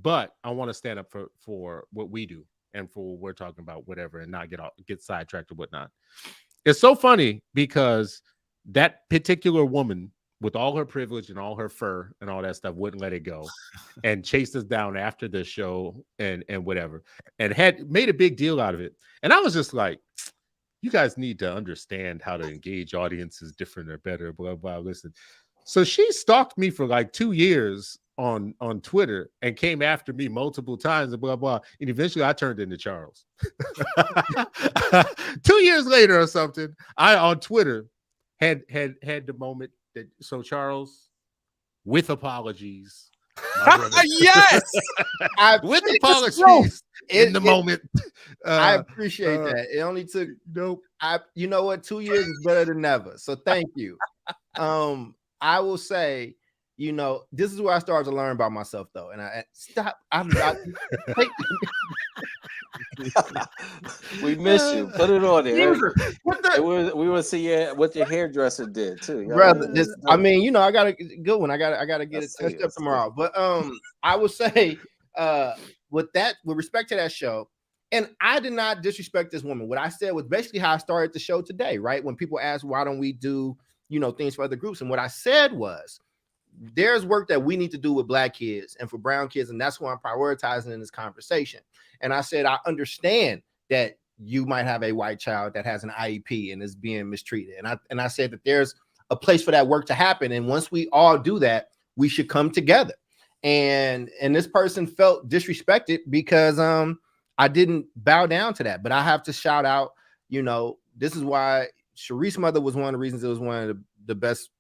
Speaker 1: but I want to stand up for what we do and for what we're talking about, whatever, and not get sidetracked or whatnot." It's so funny because that particular woman, with all her privilege and all her fur and all that stuff, wouldn't let it go and chased us down after the show and whatever, and had made a big deal out of it. And I was just like, you guys need to understand how to engage audiences different or better, blah, blah, listen. So she stalked me for like 2 years on Twitter and came after me multiple times and blah, blah. And eventually I turned into Charles. 2 years later or something, I on Twitter had the moment that, so Charles, with apologies,
Speaker 3: yes,
Speaker 1: with apologies in the moment.
Speaker 2: I appreciate that. It only took you know what, 2 years is better than never. So thank you. I will say, you know, this is where I started to learn about myself, though. And
Speaker 6: we miss you. Put it on there. We will see what your hairdresser did too,
Speaker 2: brother. I mean, you know, I got a good one. I gotta get it touched up tomorrow. But I would say, with respect to that show, and I did not disrespect this woman. What I said was basically how I started the show today, right? When people ask why don't we do, you know, things for other groups, and what I said was, there's work that we need to do with Black kids and for brown kids, and that's what I'm prioritizing in this conversation. And I said, I understand that you might have a white child that has an IEP and is being mistreated. And I said that there's a place for that work to happen. And once we all do that, we should come together. And this person felt disrespected because I didn't bow down to that. But I have to shout out, you know, this is why Sharice's mother was one of the reasons it was one of the best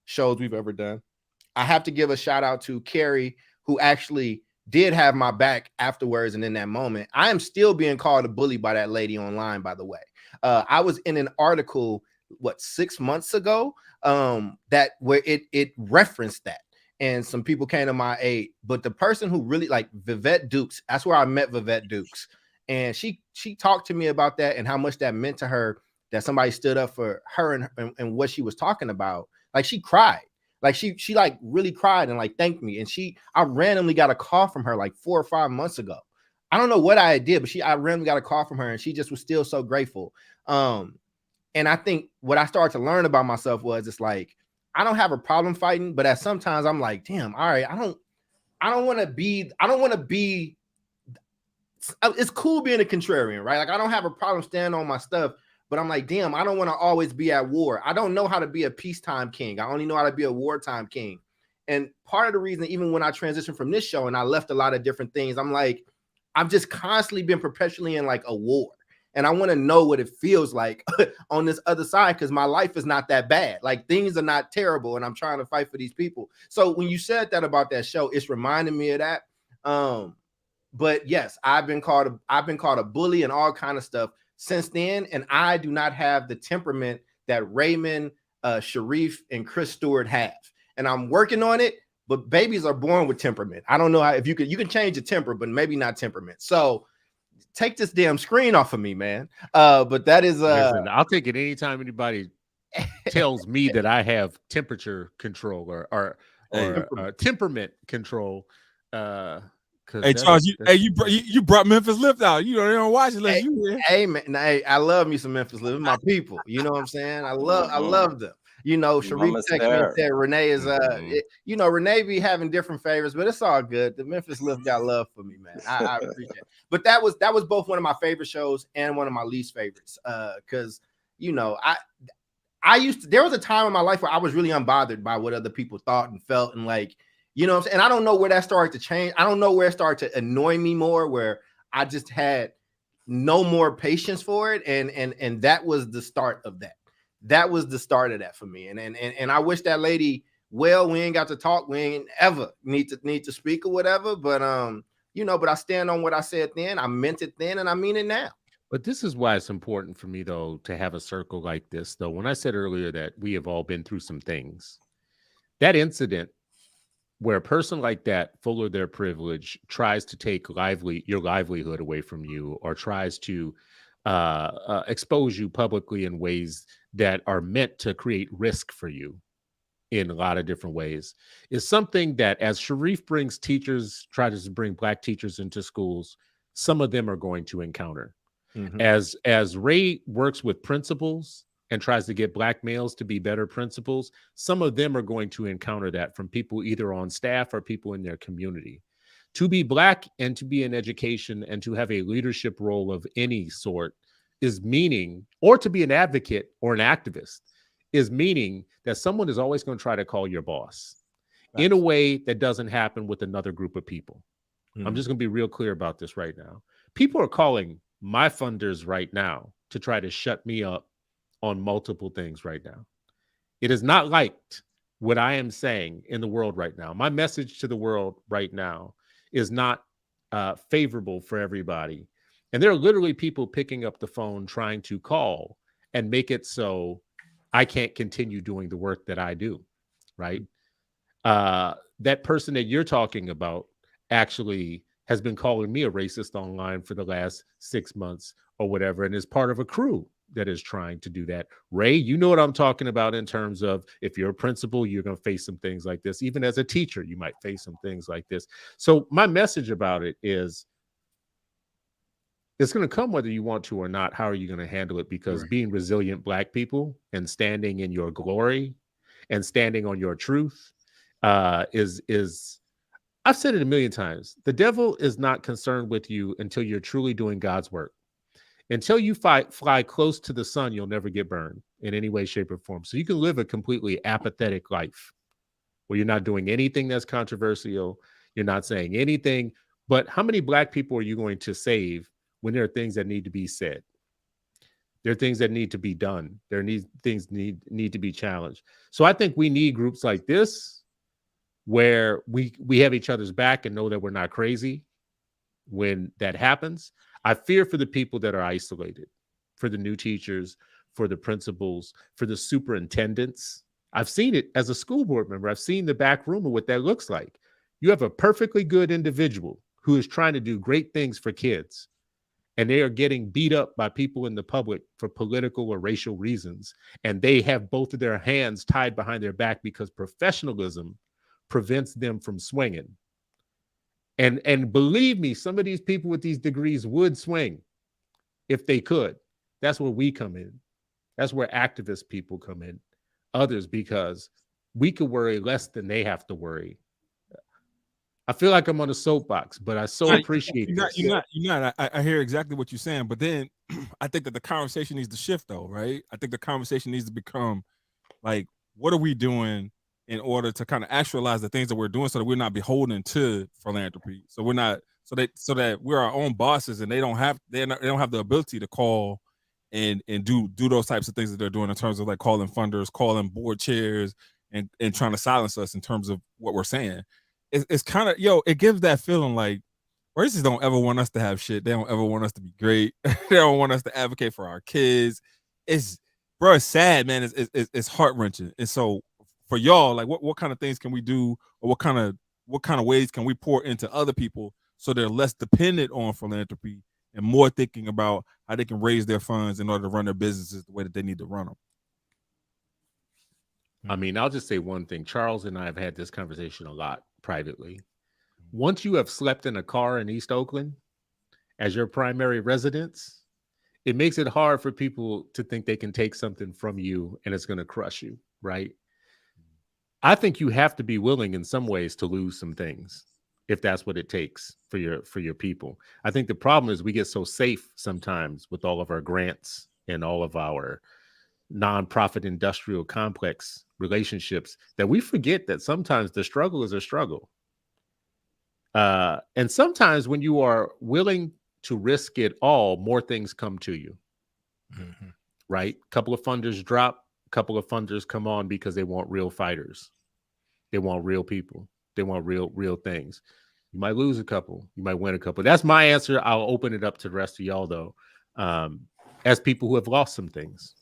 Speaker 2: shows we've ever done. I have to give a shout out to Carrie, who actually did have my back afterwards. And in that moment, I am still being called a bully by that lady online, by the way. I was in an article, 6 months ago, that where it referenced that. And some people came to my aid. But the person who really, like Vivette Dukes, that's where I met Vivette Dukes. And she talked to me about that and how much that meant to her, that somebody stood up for her and what she was talking about. Like, she cried. Like she like really cried and like thanked me. And I randomly got a call from her like 4 or 5 months ago. I don't know what I did, but I randomly got a call from her and she just was still so grateful. And I think what I started to learn about myself was, it's like, I don't have a problem fighting, but at sometimes I'm like, damn, all right, I don't want to be, it's cool being a contrarian, right? Like, I don't have a problem standing on my stuff, But I'm like, damn, I don't want to always be at war. I don't know how to be a peacetime king. I only know how to be a wartime king. And part of the reason, even when I transitioned from this show and I left a lot of different things, I'm like, I've just constantly been perpetually in like a war. And I want to know what it feels like on this other side, because my life is not that bad. Like, things are not terrible, and I'm trying to fight for these people. So when you said that about that show, it's reminding me of that. But yes, I've been called a bully and all kind of stuff since then, and I do not have the temperament that Raymond, Sharif, and Chris Stewart have, and I'm working on it. But babies are born with temperament. I don't know how, if you can change your temper, but maybe not temperament. So take this damn screen off of me, man. But that is
Speaker 1: Listen, I'll take it anytime anybody tells me that I have temperature control or temperament control.
Speaker 3: Hey Charles, you brought Memphis Lift out. You don't watch it unless you here.
Speaker 2: Hey man, hey, I love me some Memphis Lift. My people, you know what I'm saying? I love them. You know, Sharif texted me and said Renee is you know, Renee be having different favorites, but it's all good. The Memphis Lift got love for me, man. I appreciate it. But that was both one of my favorite shows and one of my least favorites. Because you know, there was a time in my life where I was really unbothered by what other people thought and felt, and like, you know what I'm saying? And I don't know where that started to change. I don't know where it started to annoy me more, where I just had no more patience for it. And that was the start of that. That was the start of that for me. And I wish that lady well. We ain't got to talk. We ain't ever need to speak or whatever. But you know, but I stand on what I said then. I meant it then, and I mean it now.
Speaker 1: But this is why it's important for me, though, to have a circle like this. Though, when I said earlier that we have all been through some things, that incident where a person like that, full of their privilege, tries to take your livelihood away from you, or tries to expose you publicly in ways that are meant to create risk for you in a lot of different ways, is something that, as Sharif tries to bring Black teachers into schools, some of them are going to encounter. Mm-hmm. As Ray works with principals and tries to get Black males to be better principals, some of them are going to encounter that from people either on staff or people in their community. To be Black and to be in education and to have a leadership role of any sort is meaning, or to be an advocate or an activist is meaning that someone is always going to try to call your boss. Right. In a way that doesn't happen with another group of people. Mm-hmm. I'm just going to be real clear about this right now. People are calling my funders right now to try to shut me up on multiple things right now. It is not liked what I am saying in the world right now. My message to the world right now is not favorable for everybody. And there are literally people picking up the phone trying to call and make it so I can't continue doing the work that I do, right? That person that you're talking about actually has been calling me a racist online for the last 6 months or whatever, and is part of a crew that is trying to do that. Ray, you know what I'm talking about in terms of, if you're a principal, you're going to face some things like this. Even as a teacher, you might face some things like this. So my message about it is, it's going to come whether you want to or not. How are you going to handle it? Because right. Being resilient Black people and standing in your glory and standing on your truth is I've said it a million times. The devil is not concerned with you until you're truly doing God's work. Until you fly close to the sun, you'll never get burned in any way, shape, or form. So you can live a completely apathetic life where you're not doing anything that's controversial. You're not saying anything. But how many Black people are you going to save when there are things that need to be said? There are things that need to be done. Things need to be challenged. So I think we need groups like this where we have each other's back and know that we're not crazy when that happens. I fear for the people that are isolated, for the new teachers, for the principals, for the superintendents. I've seen it as a school board member. I've seen the back room of what that looks like. You have a perfectly good individual who is trying to do great things for kids, and they are getting beat up by people in the public for political or racial reasons. And they have both of their hands tied behind their back because professionalism prevents them from swinging. And believe me, some of these people with these degrees would swing if they could. That's where we come in. That's where activist people come in. Others, because we could worry less than they have to worry. I feel like I'm on a soapbox, but I so appreciate
Speaker 3: you're not. I hear exactly what you're saying, but then I think that the conversation needs to shift, though, right? I think the conversation needs to become like, what are we doing in order to kind of actualize the things that we're doing, so that we're not beholden to philanthropy. So we're not, so that we're our own bosses, and they don't have the ability to call and do those types of things that they're doing in terms of like calling funders, calling board chairs, and trying to silence us in terms of what we're saying. It's kind of, it gives that feeling like racists don't ever want us to have shit. They don't ever want us to be great. They don't want us to advocate for our kids. It's sad, man. It's heart-wrenching. And so for y'all, like what kind of things can we do, or what kind of ways can we pour into other people so they're less dependent on philanthropy and more thinking about how they can raise their funds in order to run their businesses the way that they need to run them?
Speaker 1: I mean, I'll just say one thing. Charles and I have had this conversation a lot privately. Once you have slept in a car in East Oakland as your primary residence, it makes it hard for people to think they can take something from you and it's going to crush you, right? I think you have to be willing in some ways to lose some things if that's what it takes for your people. I think the problem is we get so safe sometimes with all of our grants and all of our nonprofit industrial complex relationships that we forget that sometimes the struggle is a struggle. And sometimes when you are willing to risk it all, more things come to you. Mm-hmm. Right? A couple of funders drop, a couple of funders come on because they want real fighters. They want real people. They want real things. You might lose a couple. You might win a couple. That's my answer. I'll open it up to the rest of y'all, though, as people who have lost some things.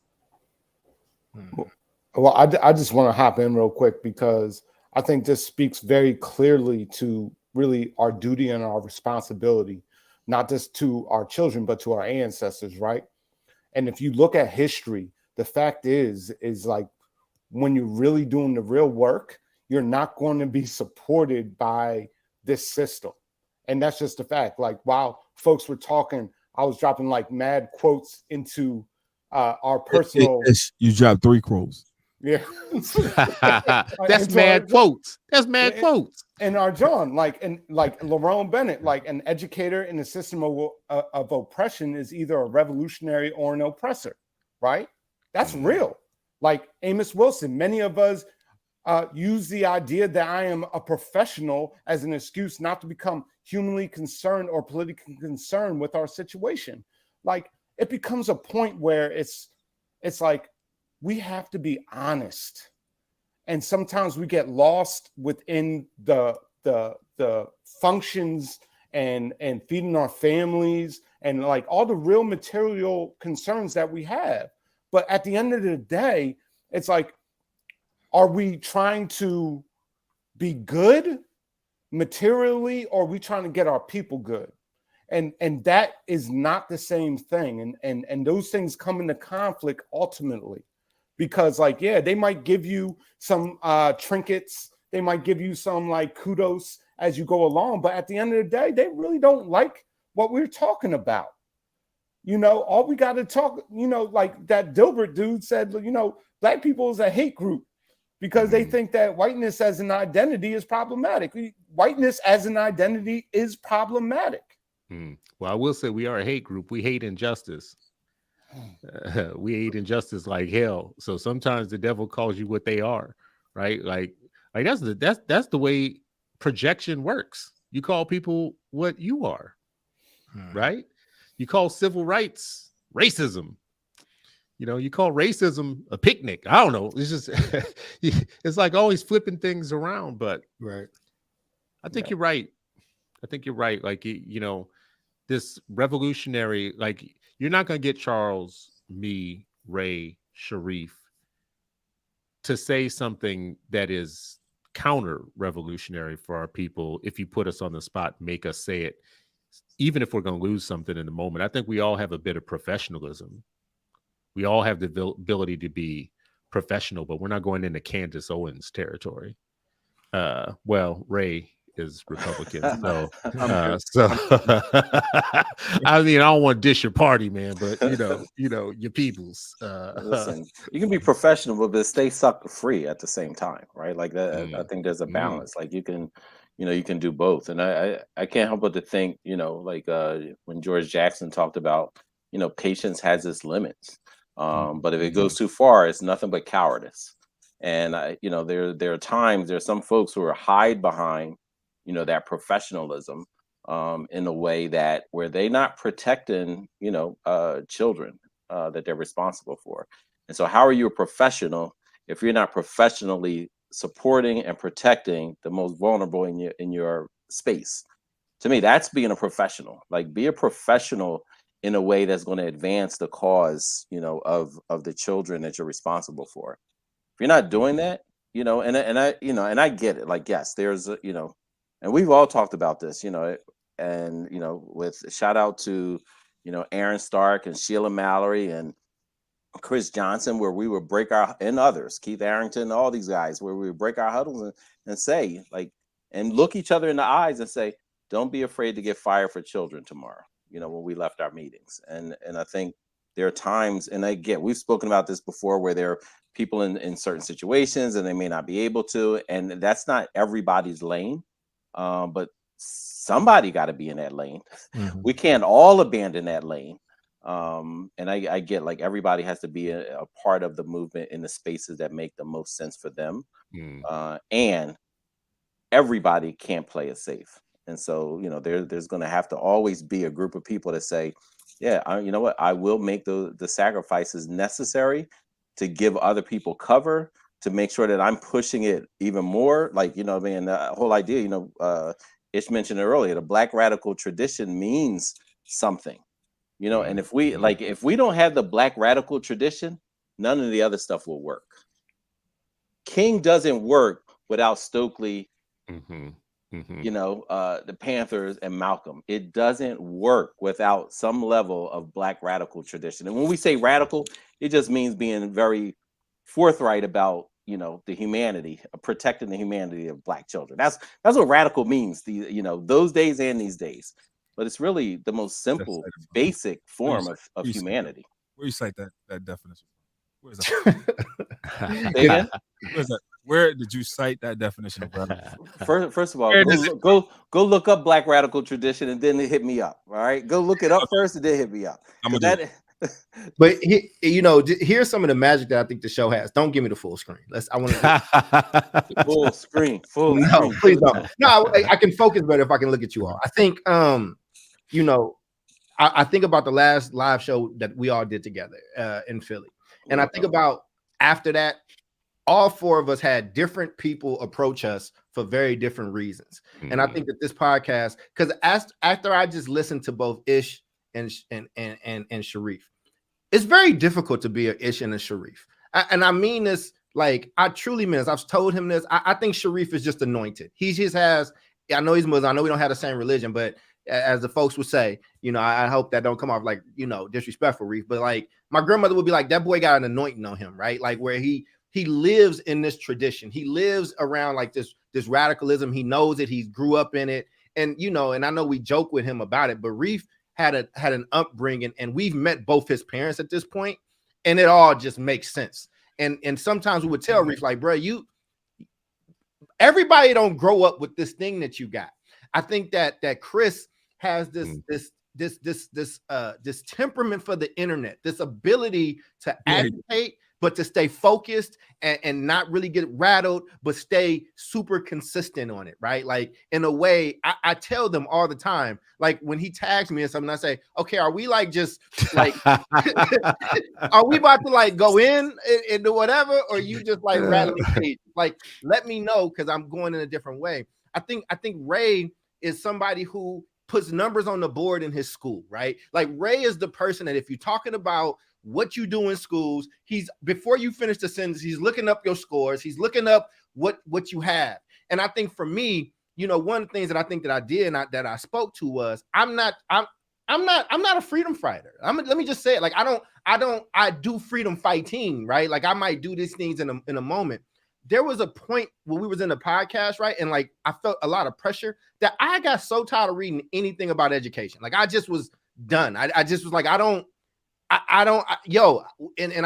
Speaker 5: Well, I just want to hop in real quick because I think this speaks very clearly to really our duty and our responsibility, not just to our children, but to our ancestors, right? And if you look at history, the fact is like when you're really doing the real work, you're not going to be supported by this system. And that's just a fact. Like while folks were talking, I was dropping like mad quotes into our personal.
Speaker 3: You dropped 3 quotes.
Speaker 5: Yeah.
Speaker 1: That's mad quotes. That's mad quotes.
Speaker 5: And our John, like Lerone Bennett, like an educator in the system of oppression is either a revolutionary or an oppressor, right? That's real. Like Amos Wilson, many of us use the idea that I am a professional as an excuse not to become humanly concerned or politically concerned with our situation. Like it becomes a point where it's like we have to be honest, and sometimes we get lost within the functions and feeding our families and like all the real material concerns that we have. But at the end of the day, it's like, are we trying to be good materially, or are we trying to get our people good? And that is not the same thing. And those things come into conflict ultimately, because like, yeah, they might give you some trinkets. They might give you some like kudos as you go along. But at the end of the day, they really don't like what we're talking about. You know, all we got to talk, you know, like that Dilbert dude said, you know, black people is a hate group because they think that whiteness as an identity is problematic. Whiteness as an identity is problematic.
Speaker 1: Well, I will say we are a hate group. We hate injustice. We hate injustice like hell. So sometimes the devil calls you what they are, right? Like that's the way projection works. You call people what you are, right? You call civil rights racism. You know, you call racism a picnic. I don't know. It's just it's like always flipping things around. But
Speaker 2: right,
Speaker 1: I think you're right. I think you're right. Like you know, this revolutionary, like you're not going to get Charles, me, Ray, Sharif to say something that is counter-revolutionary for our people if you put us on the spot, make us say it, even if we're going to lose something in the moment. I think we all have a bit of professionalism. We all have the ability to be professional, but we're not going into Candace Owens territory. Well, Ray is Republican, so I mean, I don't want to dish your party, man, but you know, your people's.
Speaker 6: Listen, you can be professional, but stay sucker free at the same time, right? Like that. I think there's a balance. Like you can do both, and I can't help but to think, you know, like when George Jackson talked about, patience has its limits. But if it goes too far, it's nothing but cowardice. And there are times there's some folks who are hide behind, that professionalism, in a way that where they're not protecting, children that they're responsible for. And so, how are you a professional if you're not professionally supporting and protecting the most vulnerable in your space? To me, that's being a professional. Like, be a professional in a way that's going to advance the cause, of the children that you're responsible for. If you're not doing that, and I get it. Like, yes, there's, and we've all talked about this, and with shout out to, Aaron Stark and Sheila Mallory and Chris Johnson, where we would break and others, Keith Arrington, all these guys, where we would break our huddles and say, like, and look each other in the eyes and say, don't be afraid to get fired for children tomorrow, when we left our meetings. And I think there are times, and we've spoken about this before, where there are people in certain situations and they may not be able to, and that's not everybody's lane. But somebody got to be in that lane. Mm-hmm. We can't all abandon that lane. And I get, like, everybody has to be a part of the movement in the spaces that make the most sense for them. And everybody can't play it safe. And so, there's going to have to always be a group of people that say, yeah, you know what, I will make the sacrifices necessary to give other people cover, to make sure that I'm pushing it even more. Like, the whole idea, Ish mentioned it earlier, the Black radical tradition means something, and if we don't have the Black radical tradition, none of the other stuff will work. King doesn't work without Stokely, the Panthers and Malcolm. It doesn't work without some level of Black radical tradition. And when we say radical, it just means being very forthright about, the humanity, protecting the humanity of Black children. That's what radical means, those days and these days. But it's really the most simple, basic form of humanity.
Speaker 3: Where you cite that definition? Where's that? Where did you cite that definition of radical?
Speaker 6: First of all, go look up Black radical tradition and then hit me up. All right, go look it up first and then hit me up.
Speaker 2: But here's some of the magic that I think the show has. Don't give me the full screen. I want to
Speaker 6: full screen.
Speaker 2: No, please don't. No, I can focus better if I can look at you all. I think, I think about the last live show that we all did together in Philly, and I think about after that, all four of us had different people approach us for very different reasons. And I think that this podcast, because after I just listened to both Ish and Sharif, it's very difficult to be an Ish and a Sharif. And I mean this, like, I truly mean this. I've told him this. I think Sharif is just anointed. He just has, I know he's Muslim. I know we don't have the same religion, but as the folks would say, I hope that don't come off like, disrespectful, Reef. But like, my grandmother would be like, that boy got an anointing on him, right? Like, where he lives in this tradition. He lives around like this radicalism. He knows it. He grew up in it. And, and I know we joke with him about it, but Reef had an upbringing, and we've met both his parents at this point, and it all just makes sense. And sometimes we would tell Reef, like, bro, everybody don't grow up with this thing that you got. I think that Chris has this temperament for the internet, this ability to agitate, but to stay focused and not really get rattled, but stay super consistent on it, right? Like, in a way, I tell them all the time, like, when he tags me or something, I say, okay, are we like just like, are we about to like go in and do whatever? Or you just like rattling cage? Like, let me know, because I'm going in a different way. I think Ray is somebody who puts numbers on the board in his school, right? Like, Ray is the person that if you're talking about what you do in schools, he's, before you finish the sentence, he's looking up your scores, he's looking up what you have. And I think for me, one of the things that I think that I did and that I spoke to was, I'm not a freedom fighter. Let me just say it. Like, I do freedom fighting, right? Like, I might do these things in a moment. There was a point when we was in the podcast, right? And like, I felt a lot of pressure that I got so tired of reading anything about education. Like, I just was done. I just was like, and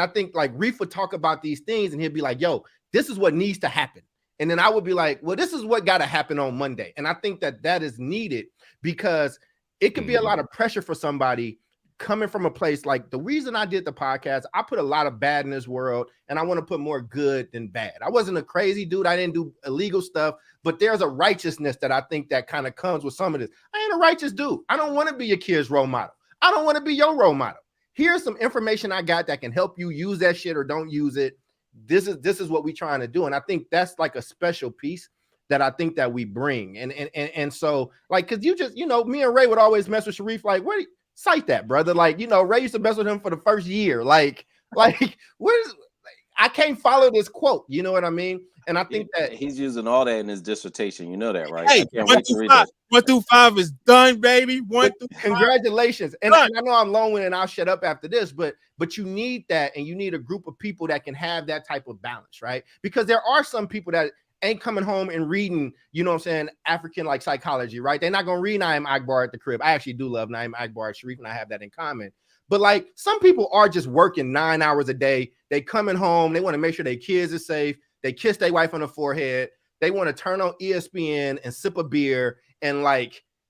Speaker 2: I think like Reef would talk about these things and he'd be like, yo, this is what needs to happen. And then I would be like, well, this is what got to happen on Monday. And I think that is needed, because it could be a lot of pressure for somebody coming from a place like the reason I did the podcast, I put a lot of bad in this world and I want to put more good than bad. I wasn't a crazy dude. I didn't do illegal stuff, but there's a righteousness that I think that kind of comes with some of this. I ain't a righteous dude. I don't want to be your kid's role model. I don't want to be your role model. Here's some information I got that can help you use that shit or don't use it. This is what we're trying to do. And I think that's like a special piece that I think that we bring. And so like, cause you just, me and Ray would always mess with Sharif. Like, where do you cite that, brother? Like, Ray used to mess with him for the first year. Like where's, I can't follow this quote. You know what I mean? And I think that
Speaker 6: he's using all that in his dissertation. You know that, right?
Speaker 3: Hey, 1 through 5 is done, baby.
Speaker 2: Congratulations. And I know I'm long-winded and I'll shut up after this, but you need that, and you need a group of people that can have that type of balance, right? Because there are some people that ain't coming home and reading, African like psychology, right? They're not gonna read Naim Akbar at the crib. I actually do love Naim Akbar, Sharif, and I have that in common. But like some people are just working 9 hours a day. They coming home, they want to make sure their kids are safe. They kiss their wife on the forehead. They want to turn on ESPN and sip a beer and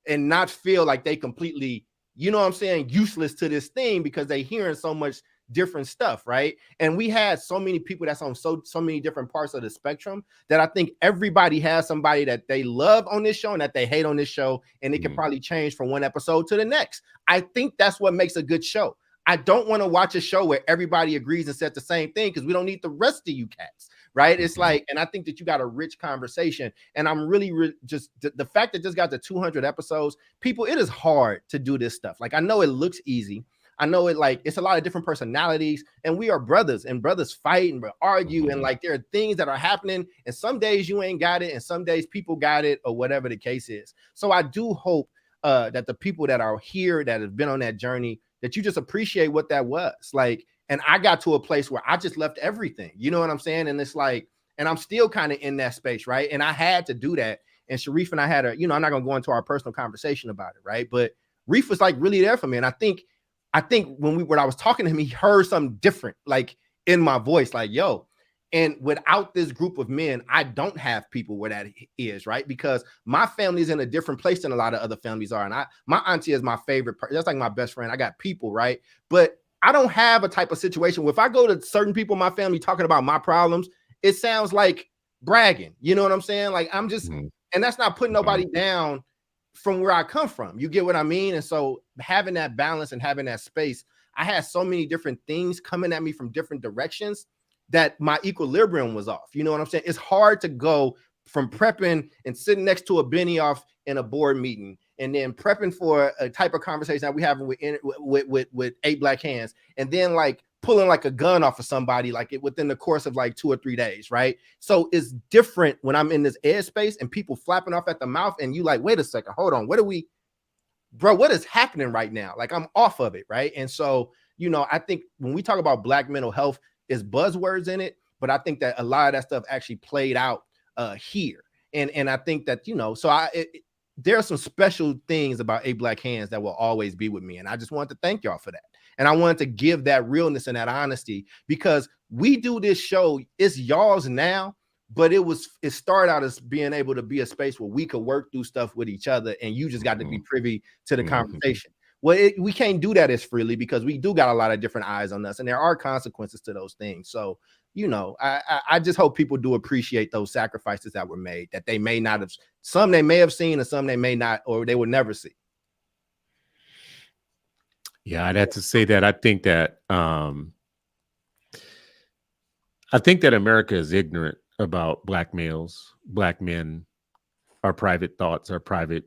Speaker 2: not feel like they completely, useless to this thing because they hearing so much different stuff, right? And we had so many people that's on so many different parts of the spectrum that I think everybody has somebody that they love on this show and that they hate on this show, and it can probably change from one episode to the next. I think that's what makes a good show. I don't want to watch a show where everybody agrees and said the same thing because we don't need the rest of you cats, right? It's like, and I think that you got a rich conversation, and I'm really just the fact that this got to 200 episodes, people, it is hard to do this stuff. Like, I know it looks easy. I know it's a lot of different personalities, and we are brothers, and brothers fight and argue, and there are things that are happening, and some days you ain't got it, and some days people got it, or whatever the case is. So I do hope that the people that are here that have been on that journey, that you just appreciate what that was like. And I got to a place where I just left everything, you know what I'm saying? And it's like, and I'm still kind of in that space, right? And I had to do that. And Sharif and I had I'm not gonna go into our personal conversation about it, right? But Reef was like really there for me. And I think when I was talking to him, he heard something different, like in my voice, like, yo. And without this group of men, I don't have people where that is, right? Because my family is in a different place than a lot of other families are. And my auntie is my favorite. That's like my best friend. I got people, right? But I don't have a type of situation where if I go to certain people in my family talking about my problems, it sounds like bragging. You know what I'm saying? Like, I'm just, and that's not putting nobody down from where I come from. You get what I mean? And so having that balance and having that space, I had so many different things coming at me from different directions that my equilibrium was off. You know what I'm saying? It's hard to go from prepping and sitting next to a Benioff in a board meeting, and then prepping for a type of conversation that we having with 8 Black Hands, and then like pulling like a gun off of somebody like it within the course of like 2 or 3 days, right? So it's different when I'm in this air space and people flapping off at the mouth, and you like, wait a second, hold on, what is happening right now? Like, I'm off of it, right? And so, I think when we talk about Black mental health, is buzzwords in it, but I think that a lot of that stuff actually played out here, and I think that there are some special things about 8 Black Hands that will always be with me, and I just wanted to thank y'all for that, and I wanted to give that realness and that honesty, because we do this show, it's y'all's now, but it started out as being able to be a space where we could work through stuff with each other, and you just got to be privy to the conversation. Well, we can't do that as freely because we do got a lot of different eyes on us, and there are consequences to those things. So, I just hope people do appreciate those sacrifices that were made, that they may not have, some they may have seen, and some they may not, or they will never see.
Speaker 1: Yeah, I'd have to say that I think that America is ignorant about Black males, Black men, our private thoughts, our private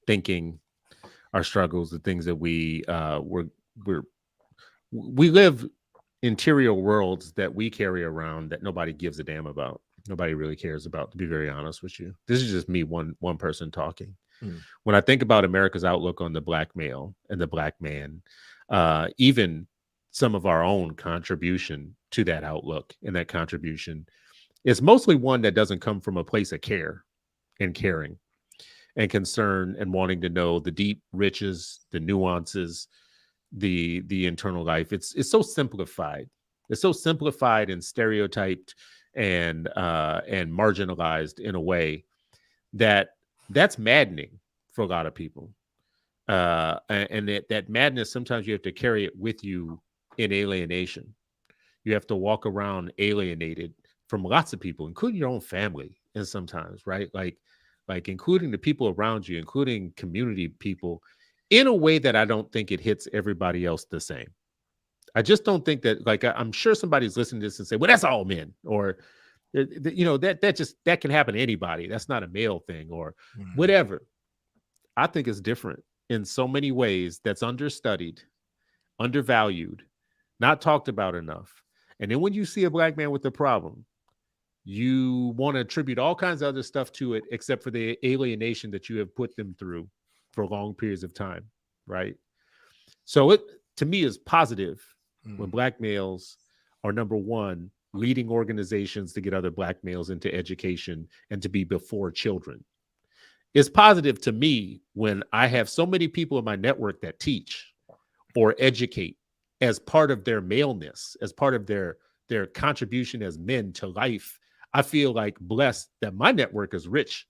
Speaker 1: thinking, our struggles, the things that we live interior worlds that we carry around that nobody gives a damn about. Nobody really cares about, to be very honest with you. This is just me, one person talking. When I think about America's outlook on the Black male and the Black man, even some of our own contribution to that outlook and that contribution is mostly one that doesn't come from a place of care and caring and concern and wanting to know the deep riches, the nuances, the internal life. It's so simplified. It's so simplified and stereotyped and marginalized in a way that's maddening for a lot of people. And that madness, sometimes you have to carry it with you in alienation. You have to walk around alienated from lots of people, including your own family, and sometimes, right? Like including the people around you, including community people, in a way that I don't think it hits everybody else the same. I just don't think that, like, I'm sure somebody's listening to this and say, well, that's all men, or, you know, that can happen to anybody. That's not a male thing or whatever. I think it's different in so many ways. That's understudied, undervalued, not talked about enough. And then when you see a black man with a problem, you want to attribute all kinds of other stuff to it, except for the alienation that you have put them through for long periods of time, right? So it, to me, is positive when black males are, number one, leading organizations to get other black males into education and to be before children. It's positive to me when I have so many people in my network that teach or educate as part of their maleness, as part of their contribution as men to life. I feel like blessed that my network is rich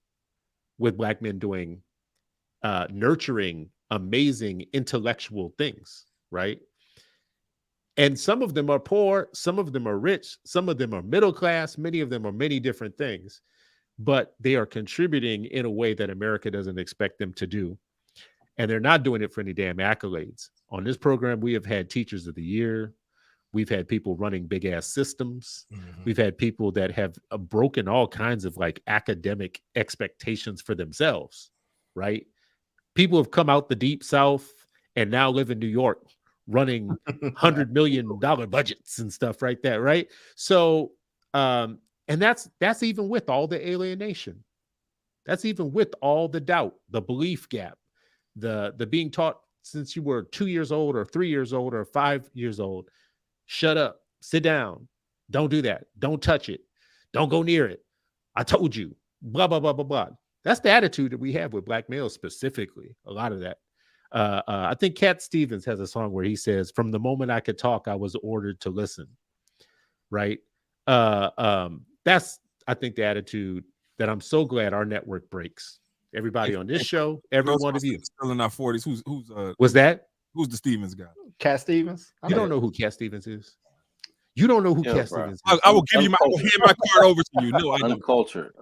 Speaker 1: with black men doing nurturing, amazing intellectual things, right? And some of them are poor, some of them are rich, some of them are middle class, many of them are many different things, but they are contributing in a way that America doesn't expect them to do. And they're not doing it for any damn accolades. On this program, we have had Teachers of the Year. We've had people running big ass systems. We've had people that have broken all kinds of like academic expectations for themselves, right? People have come out the deep South and now live in New York running $100 million budgets and stuff like that, right? So, and that's even with all the alienation. That's even with all the doubt, the belief gap, the being taught since you were 2 years old or 3 years old or 5 years old. Shut up, sit down, don't do that, don't touch it, don't go near it. I told you, blah, blah, blah, blah, blah. That's the attitude that we have with black males specifically, a lot of that. I think Cat Stevens has a song where he says, from the moment I could talk, I was ordered to listen, right? That's, I think, the attitude that I'm so glad our network breaks. Everybody on this show, every one of you.
Speaker 3: Still in our 40s. Who's
Speaker 1: was that?
Speaker 3: Who's the Stevens guy?
Speaker 2: Cat Stevens.
Speaker 1: You don't know who Cat Stevens is? You don't know who Cat Stevens is?
Speaker 3: I will give you I will hand my card over to you. No, I don't.
Speaker 6: Uncultured.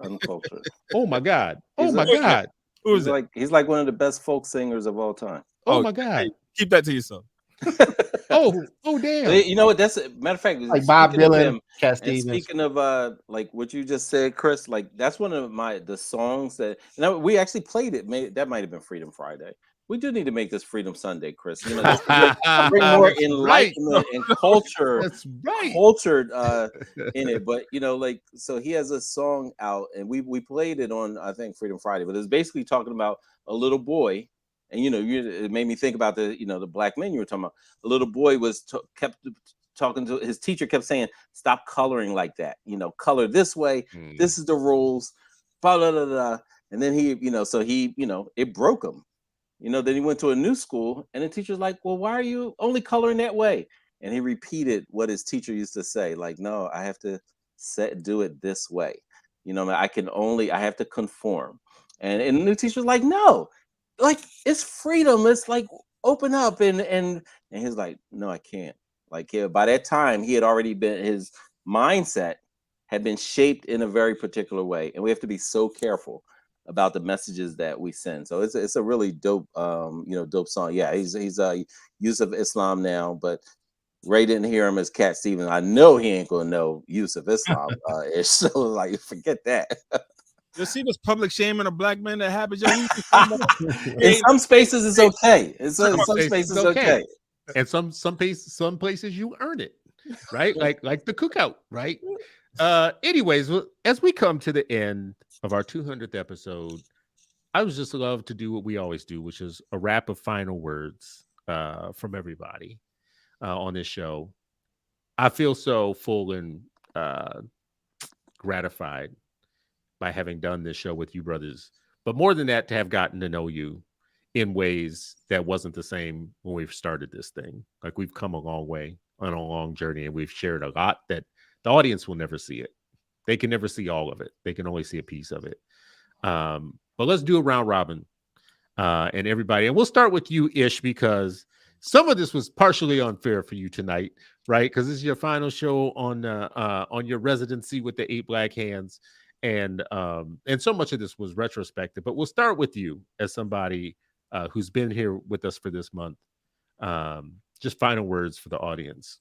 Speaker 1: Oh my God. Oh my God.
Speaker 3: Who is
Speaker 6: it? He's like one of the best folk singers of all time.
Speaker 1: Oh my God.
Speaker 3: Keep that to yourself.
Speaker 1: oh damn.
Speaker 6: You know what? That's a matter of fact.
Speaker 2: Like Bob Dylan, Cat Stevens.
Speaker 6: Speaking of like what you just said, Chris, like that's one of the songs that we actually played it. That might have been Freedom Friday. We do need to make this Freedom Sunday, Chris. You know, bring more enlightenment and culture.
Speaker 1: That's right.
Speaker 6: Cultured in it, but you know, like so he has a song out, and we played it on I think Freedom Friday, but it's basically talking about a little boy, and you know, it made me think about the black men you were talking about. The little boy kept talking to his teacher, kept saying, "Stop coloring like that. You know, color this way. This is the rules." Blah blah blah blah. And then he, it broke him. You know, then he went to a new school and the teacher's like, well, why are you only coloring that way? And he repeated what his teacher used to say, like, no, I have to do it this way. You know, I have to conform. And the new teacher's like, no, like it's freedom. It's like open up. And he's like, no, I can't. Like, by that time he had already his mindset had been shaped in a very particular way. And we have to be so careful about the messages that we send. So it's a really dope dope song. Yeah, he's Yusuf Islam now, but Ray didn't hear him as Cat Stevens. I know he ain't gonna know Yusuf Islam. So like forget that.
Speaker 3: You see this public shaming of black men that happens.
Speaker 6: In some spaces it's okay. In some spaces it's okay.
Speaker 1: And some places you earn it, right? like the cookout, right? Anyways, as we come to the end of our 200th episode, I would just love to do what we always do, which is a wrap of final words from everybody on this show. I feel so full and gratified by having done this show with you brothers, but more than that, to have gotten to know you in ways that wasn't the same when we started this thing. Like, we've come a long way on a long journey, and we've shared a lot that the audience will never see it. They can never see all of it. They can only see a piece of it. But let's do a round robin. and everybody. And we'll start with you, Ish, because some of this was partially unfair for you tonight, right? Because this is your final show on your residency with the 8 Black Hands, and so much of this was retrospective. But we'll start with you as somebody who's been here with us for this month. Just final words for the audience.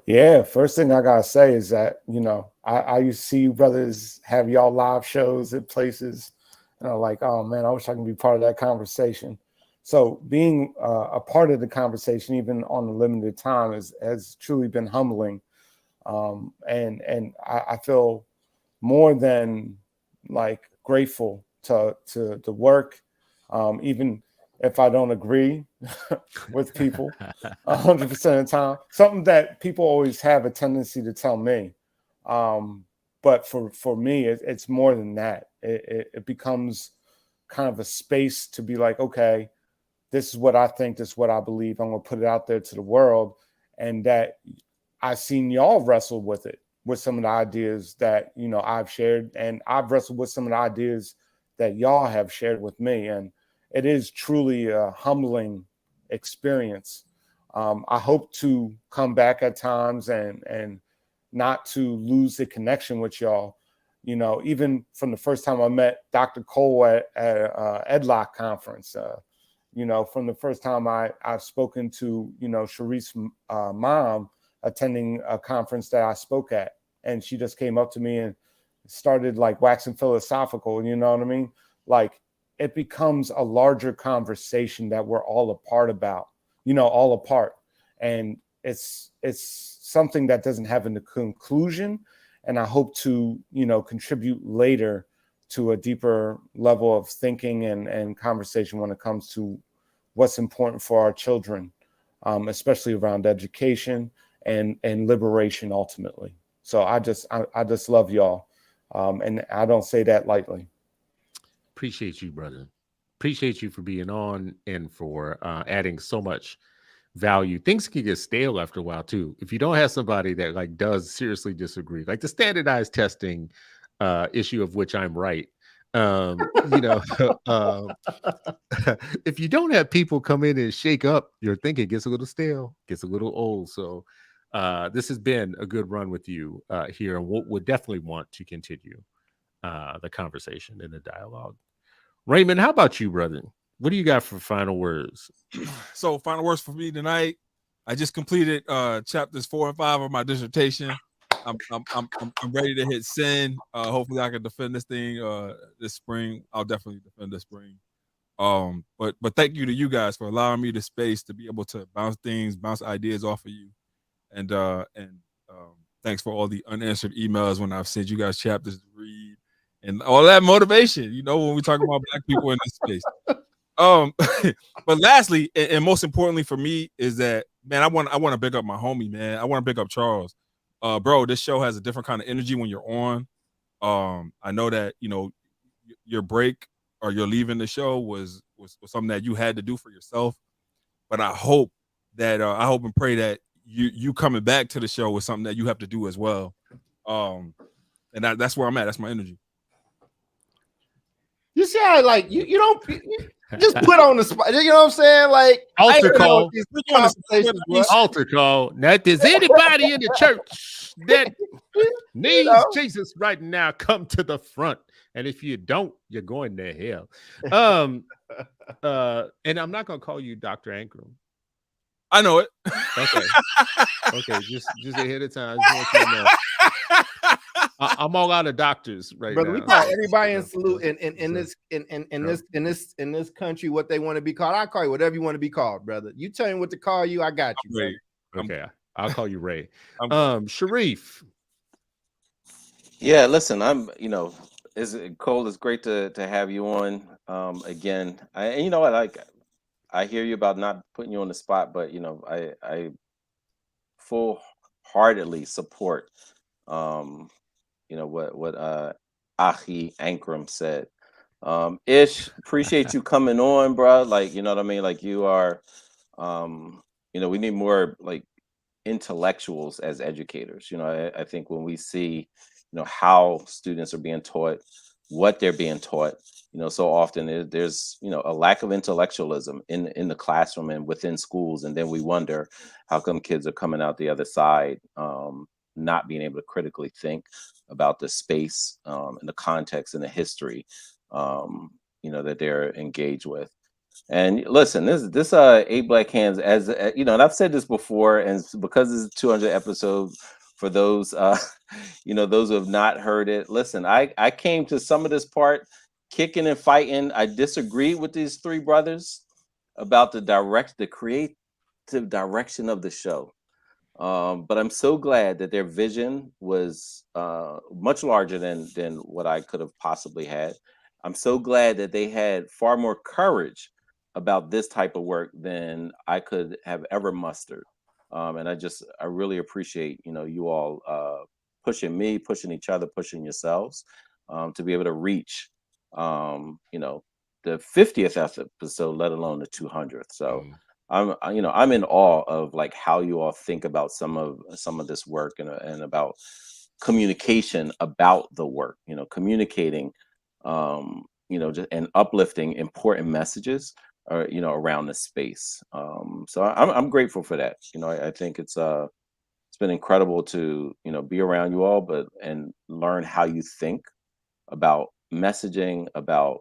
Speaker 5: Yeah, first thing I gotta say is that, you know, I used to see you brothers have y'all live shows at places, and I'm like, oh man, I wish I could be part of that conversation. So being a part of the conversation, even on a limited time, has truly been humbling, and I feel more than like grateful to the work, even if I don't agree with people 100% of the time. Something that people always have a tendency to tell me. But for me, it's more than that. It becomes kind of a space to be like, okay, this is what I think, this is what I believe. I'm going to put it out there to the world. And that I've seen y'all wrestle with it, with some of the ideas that, you know, I've shared. And I've wrestled with some of the ideas that y'all have shared with me. And it is truly a humbling experience. I hope to come back at times and not to lose the connection with y'all. You know, even from the first time I met Dr. Cole at EdLock conference, you know, from the first time I've spoken to, you know, Sharif's mom attending a conference that I spoke at, and she just came up to me and started like waxing philosophical, you know what I mean? Like, it becomes a larger conversation that we're all a part about, you know, all a part. And it's something that doesn't have a conclusion. And I hope to, you know, contribute later to a deeper level of thinking and conversation when it comes to what's important for our children, especially around education and liberation ultimately. So I just love y'all. And I don't say that lightly.
Speaker 1: Appreciate you, brother. Appreciate you for being on and for adding so much value. Things can get stale after a while too. If you don't have somebody that like does seriously disagree, like the standardized testing issue of which I'm right. You know, if you don't have people come in and shake up your thinking, gets a little stale, gets a little old. So this has been a good run with you here, and we'll definitely want to continue the conversation and the dialogue. Raymond, how about you, brother? What do you got for final words?
Speaker 3: So, final words for me tonight. I just completed chapters 4 and 5 of my dissertation. I'm ready to hit send. Hopefully, I can defend this thing this spring. I'll definitely defend this spring. But thank you to you guys for allowing me the space to be able to bounce ideas off of you, and thanks for all the unanswered emails when I've sent you guys chapters to read and all that motivation. You know, when we talk about Black people in this space. But lastly, and most importantly for me is that, man, I want to big up my homie, man. I want to big up Charles. Bro, this show has a different kind of energy when you're on. I know that, you know, your break or your leaving the show was something that you had to do for yourself. But I hope and pray that you coming back to the show was something that you have to do as well. And that's where I'm at. That's my energy.
Speaker 2: You see how like you don't just put on the spot. You know what I'm saying? Like
Speaker 1: altar call.
Speaker 2: Altar
Speaker 1: call. Now, if there's anybody in the church that needs Jesus right now, come to the front. And if you don't, you're going to hell. And I'm not gonna call you Dr. Ankrum.
Speaker 3: I know it.
Speaker 1: Okay. Okay, just ahead of time. I just want you to know. I'm all out of doctors right
Speaker 2: brother,
Speaker 1: now.
Speaker 2: We call everybody in salute in this country what they want to be called. I call you whatever you want to be called, brother. You tell me what to call you, I got you.
Speaker 3: Ray.
Speaker 1: Okay, I'll call you Ray. Sharif.
Speaker 6: Yeah, listen, Cole, it's great to have you on again. And you know what, I hear you about not putting you on the spot, but you know, I full-heartedly support you know what Ahi Ankrum said. Ish, appreciate you coming on, bro. Like, you know what I mean? Like, you are you know, we need more like intellectuals as educators. You know, I think when we see, you know, how students are being taught, what they're being taught. So often there's a lack of intellectualism in the classroom and within schools, and then we wonder how come kids are coming out the other side, not being able to critically think about the space, and the context and the history, that they're engaged with. And listen, this 8 Black Hands, as and I've said this before, and because this is 200 episodes, for those those who have not heard it, listen, I came to some of this part kicking and fighting. I disagreed with these three brothers about the creative direction of the show. But I'm so glad that their vision was much larger than what I could have possibly had. I'm so glad that they had far more courage about this type of work than I could have ever mustered. And I really appreciate, you all pushing me, pushing each other, pushing yourselves, to be able to reach, the 50th episode, let alone the 200th. So I'm in awe of like how you all think about some of this work, and about communication about the work, communicating, just, and uplifting important messages, around the space. So I'm grateful for that. I think it's been incredible to, be around you all, and learn how you think about messaging, about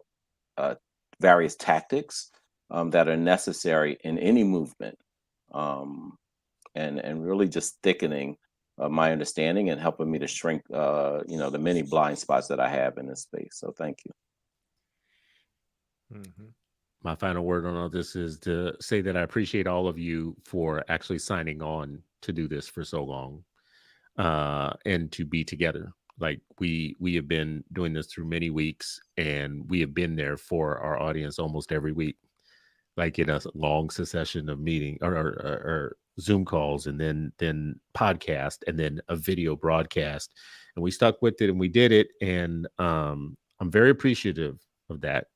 Speaker 6: various tactics that are necessary in any movement, and really just thickening my understanding and helping me to shrink, the many blind spots that I have in this space. So thank you.
Speaker 2: Mm-hmm.
Speaker 1: My final word on all this is to say that I appreciate all of you for actually signing on to do this for so long, and to be together. Like we have been doing this through many weeks, and we have been there for our audience almost every week, like in a long succession of meeting or Zoom calls, and then podcast, and then a video broadcast, and we stuck with it and we did it. And I'm very appreciative of that.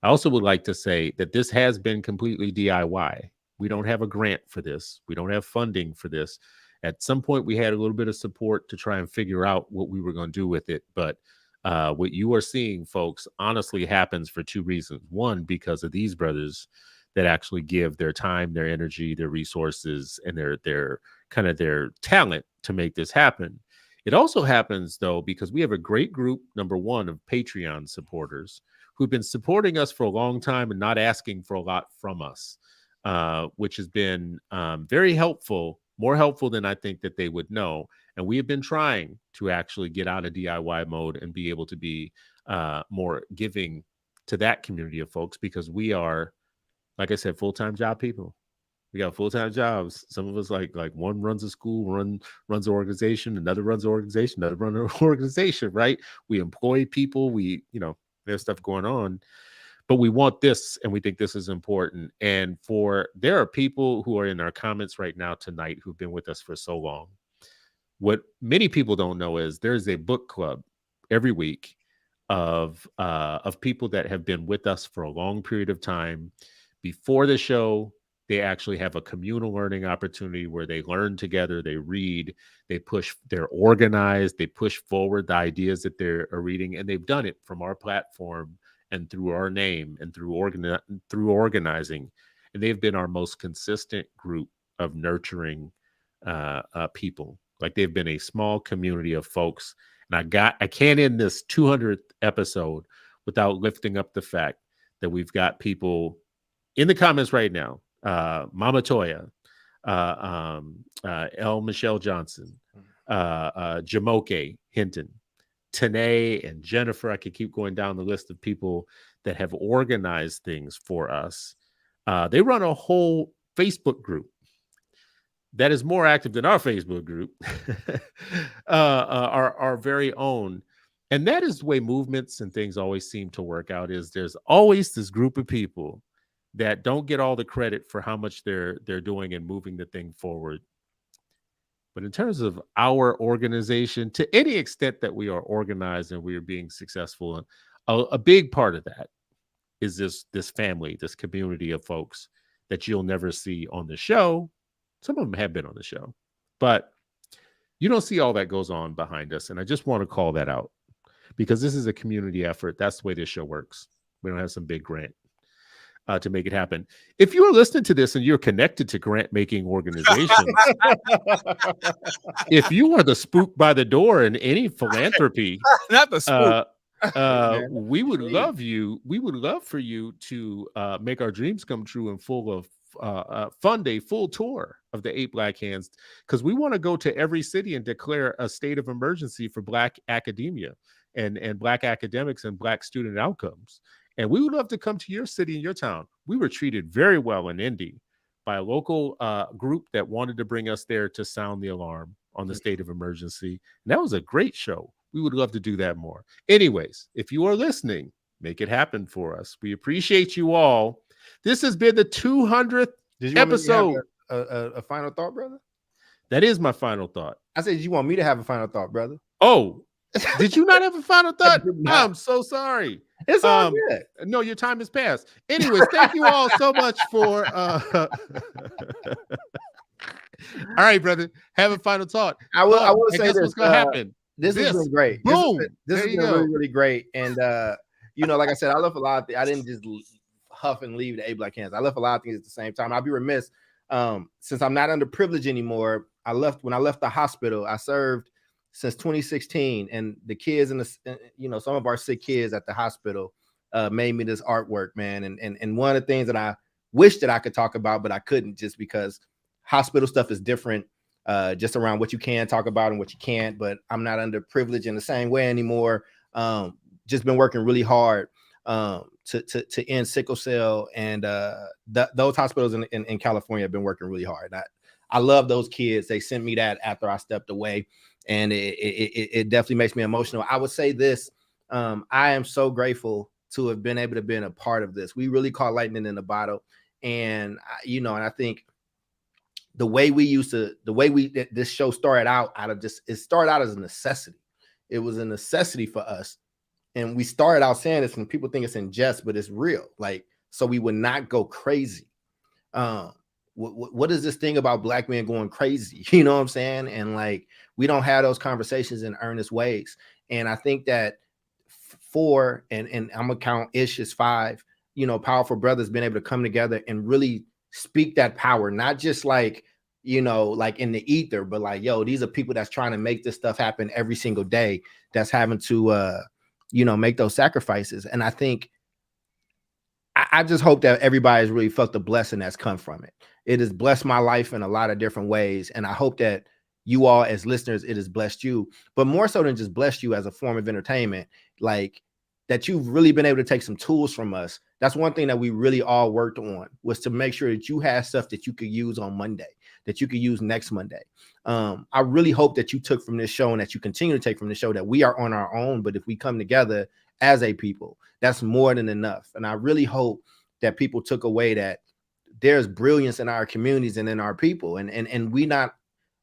Speaker 1: I also would like to say that this has been completely DIY. We don't have a grant for this. We don't have funding for this. At some point, we had a little bit of support to try and figure out what we were going to do with it. But what you are seeing, folks, honestly happens for two reasons. One, because of these brothers that actually give their time, their energy, their resources, and their kind of their talent to make this happen. It also happens, though, because we have a great group, number one, of Patreon supporters who've been supporting us for a long time and not asking for a lot from us, which has been very helpful, more helpful than I think that they would know. And we have been trying to actually get out of DIY mode and be able to be more giving to that community of folks, because we are, like I said, full-time job people. We got full-time jobs. Some of us like one runs a school, one runs an organization, another runs an organization, another runs an organization, right? We employ people. We, there's stuff going on, but we want this, and we think this is important. And there are people who are in our comments right now tonight who've been with us for so long. What many people don't know is there's a book club every week of people that have been with us for a long period of time. Before the show, they actually have a communal learning opportunity where they learn together, they read, they're organized, they push forward the ideas that they're reading, and they've done it from our platform and through our name and through organizing. And they've been our most consistent group of nurturing people. Like, they've been a small community of folks. And I can't end this 200th episode without lifting up the fact that we've got people in the comments right now. Mama Toya, L. Michelle Johnson, Jamoke Hinton, Tanae, and Jennifer. I could keep going down the list of people that have organized things for us. They run a whole Facebook group that is more active than our Facebook group, our very own. And that is the way movements and things always seem to work out, is there's always this group of people that don't get all the credit for how much they're doing and moving the thing forward. But in terms of our organization, to any extent that we are organized and we are being successful, a big part of that is this family, this community of folks that you'll never see on the show. Some of them have been on the show, but you don't see all that goes on behind us. And I just want to call that out, because this is a community effort. That's the way this show works. We don't have some big grant to make it happen. If you are listening to this and you're connected to grant making organizations, if you are the spook by the door in any philanthropy,
Speaker 3: Not the spook.
Speaker 1: we would love you. We would love for you to make our dreams come true and fund a full tour of the 8 Black Hands, because we want to go to every city and declare a state of emergency for Black academia and Black academics and Black student outcomes. And we would love to come to your city and your town. We were treated very well in Indy by a local group that wanted to bring us there to sound the alarm on the state of emergency. And that was a great show. We would love to do that more. Anyways, if you are listening, make it happen for us. We appreciate you all. This has been the 200th episode.
Speaker 2: A final thought, brother?
Speaker 1: That is my final thought.
Speaker 2: I said, you want me to have a final thought, brother?
Speaker 1: Oh, did you not have a final thought?
Speaker 2: did not.
Speaker 1: I'm so sorry.
Speaker 2: It's all good.
Speaker 1: No, your time has passed. Anyways, thank you all so much for all right, brother. Have a final thought.
Speaker 2: I will say this.
Speaker 1: What's gonna happen?
Speaker 2: This has been great.
Speaker 1: Boom.
Speaker 2: This has been really, really great. And like I said, I left a lot of things. I didn't just huff and leave the 8 Black Hands. I left a lot of things at the same time. I'll be remiss. Since I'm not underprivileged anymore, when I left the hospital, I served since 2016, and the kids and some of our sick kids at the hospital made me this artwork, man. And one of the things that I wish that I could talk about, but I couldn't, just because hospital stuff is different, just around what you can talk about and what you can't. But I'm not underprivileged in the same way anymore. Just been working really hard to end sickle cell, and those hospitals in California have been working really hard. I love those kids. They sent me that after I stepped away, and it definitely makes me emotional. I would say this: I am so grateful to have been able to be a part of this. We really caught lightning in a bottle, and and I think the way this show started out it started out as a necessity. It was a necessity for us. And we started out saying this, and people think it's in jest, but it's real. Like, so we would not go crazy. What is this thing about Black men going crazy? You know what I'm saying? And like, we don't have those conversations in earnest ways. And I think that 4, and I'm gonna count Ish as 5, powerful brothers being able to come together and really speak that power, not just like like in the ether, but like, yo, these are people that's trying to make this stuff happen every single day, that's having to make those sacrifices. And I think I just hope that everybody's really felt the blessing that's come from it. It has blessed my life in a lot of different ways. And I hope that you all as listeners, it has blessed you, but more so than just blessed you as a form of entertainment, like that you've really been able to take some tools from us. That's one thing that we really all worked on, was to make sure that you had stuff that you could use on Monday, that you could use next Monday. I really hope that you took from this show, and that you continue to take from the show, that we are on our own, but if we come together as a people, that's more than enough. And I really hope that people took away that there's brilliance in our communities and in our people. And we don't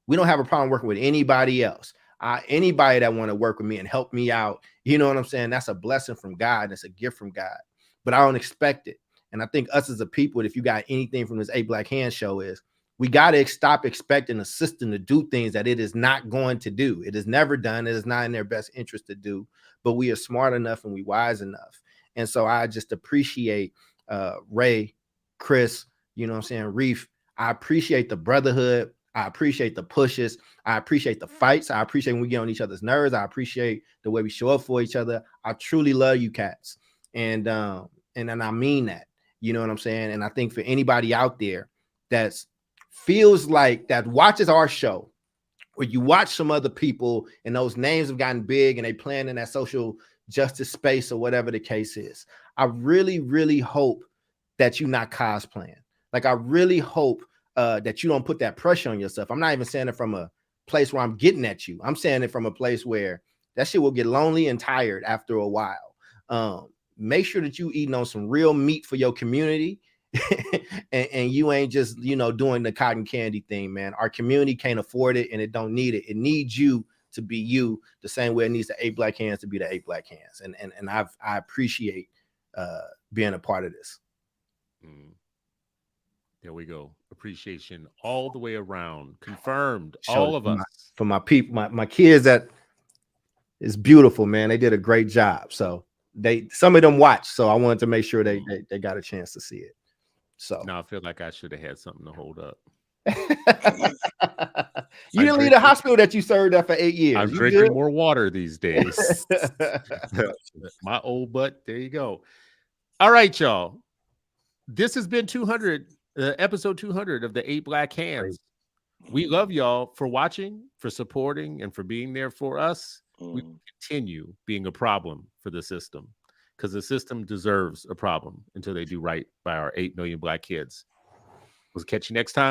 Speaker 2: have a problem working with anybody else. Anybody that want to work with me and help me out, you know what I'm saying? That's a blessing from God. It's a gift from God, but I don't expect it. And I think us as a people, if you got anything from this 8 Black Hands show, is we got to stop expecting a system to do things that it is not going to do. It is never done. It is not in their best interest to do, but we are smart enough and we wise enough. And so I just appreciate Ray, Chris, you know what I'm saying, Reef. I appreciate the brotherhood. I appreciate the pushes. I appreciate the fights. I appreciate when we get on each other's nerves. I appreciate the way we show up for each other. I truly love you cats. And I mean that, you know what I'm saying? And I think for anybody out there that's feels like that watches our show, or you watch some other people and those names have gotten big and they playing in that social justice space or whatever the case is, I really, really hope that you're not cosplaying. Like, I really hope that you don't put that pressure on yourself. I'm not even saying it from a place where I'm getting at you. I'm saying it from a place where that shit will get lonely and tired after a while. Make sure that you eating on some real meat for your community. and you ain't just doing the cotton candy thing, man. Our community can't afford it, and it don't need it. It needs you to be you, the same way it needs the 8 Black Hands to be the 8 Black Hands. And I appreciate being a part of this.
Speaker 1: There we go. Appreciation all the way around. Confirmed.
Speaker 2: Show
Speaker 1: all of us.
Speaker 2: For my people, my kids that It's beautiful, man. They did a great job. So some of them watched. So I wanted to make sure they got a chance to see it. So
Speaker 1: now I feel like I should have had something to hold up.
Speaker 2: You didn't leave the hospital that you served at for 8 years.
Speaker 1: I'm drinking more water these days. My old butt. There you go. All right, y'all. This has been 200, episode 200 of the 8 Black Hands. We love y'all for watching, for supporting, and for being there for us. We continue being a problem for the system because the system deserves a problem until they do right by our 8 million Black kids. We'll catch you next time.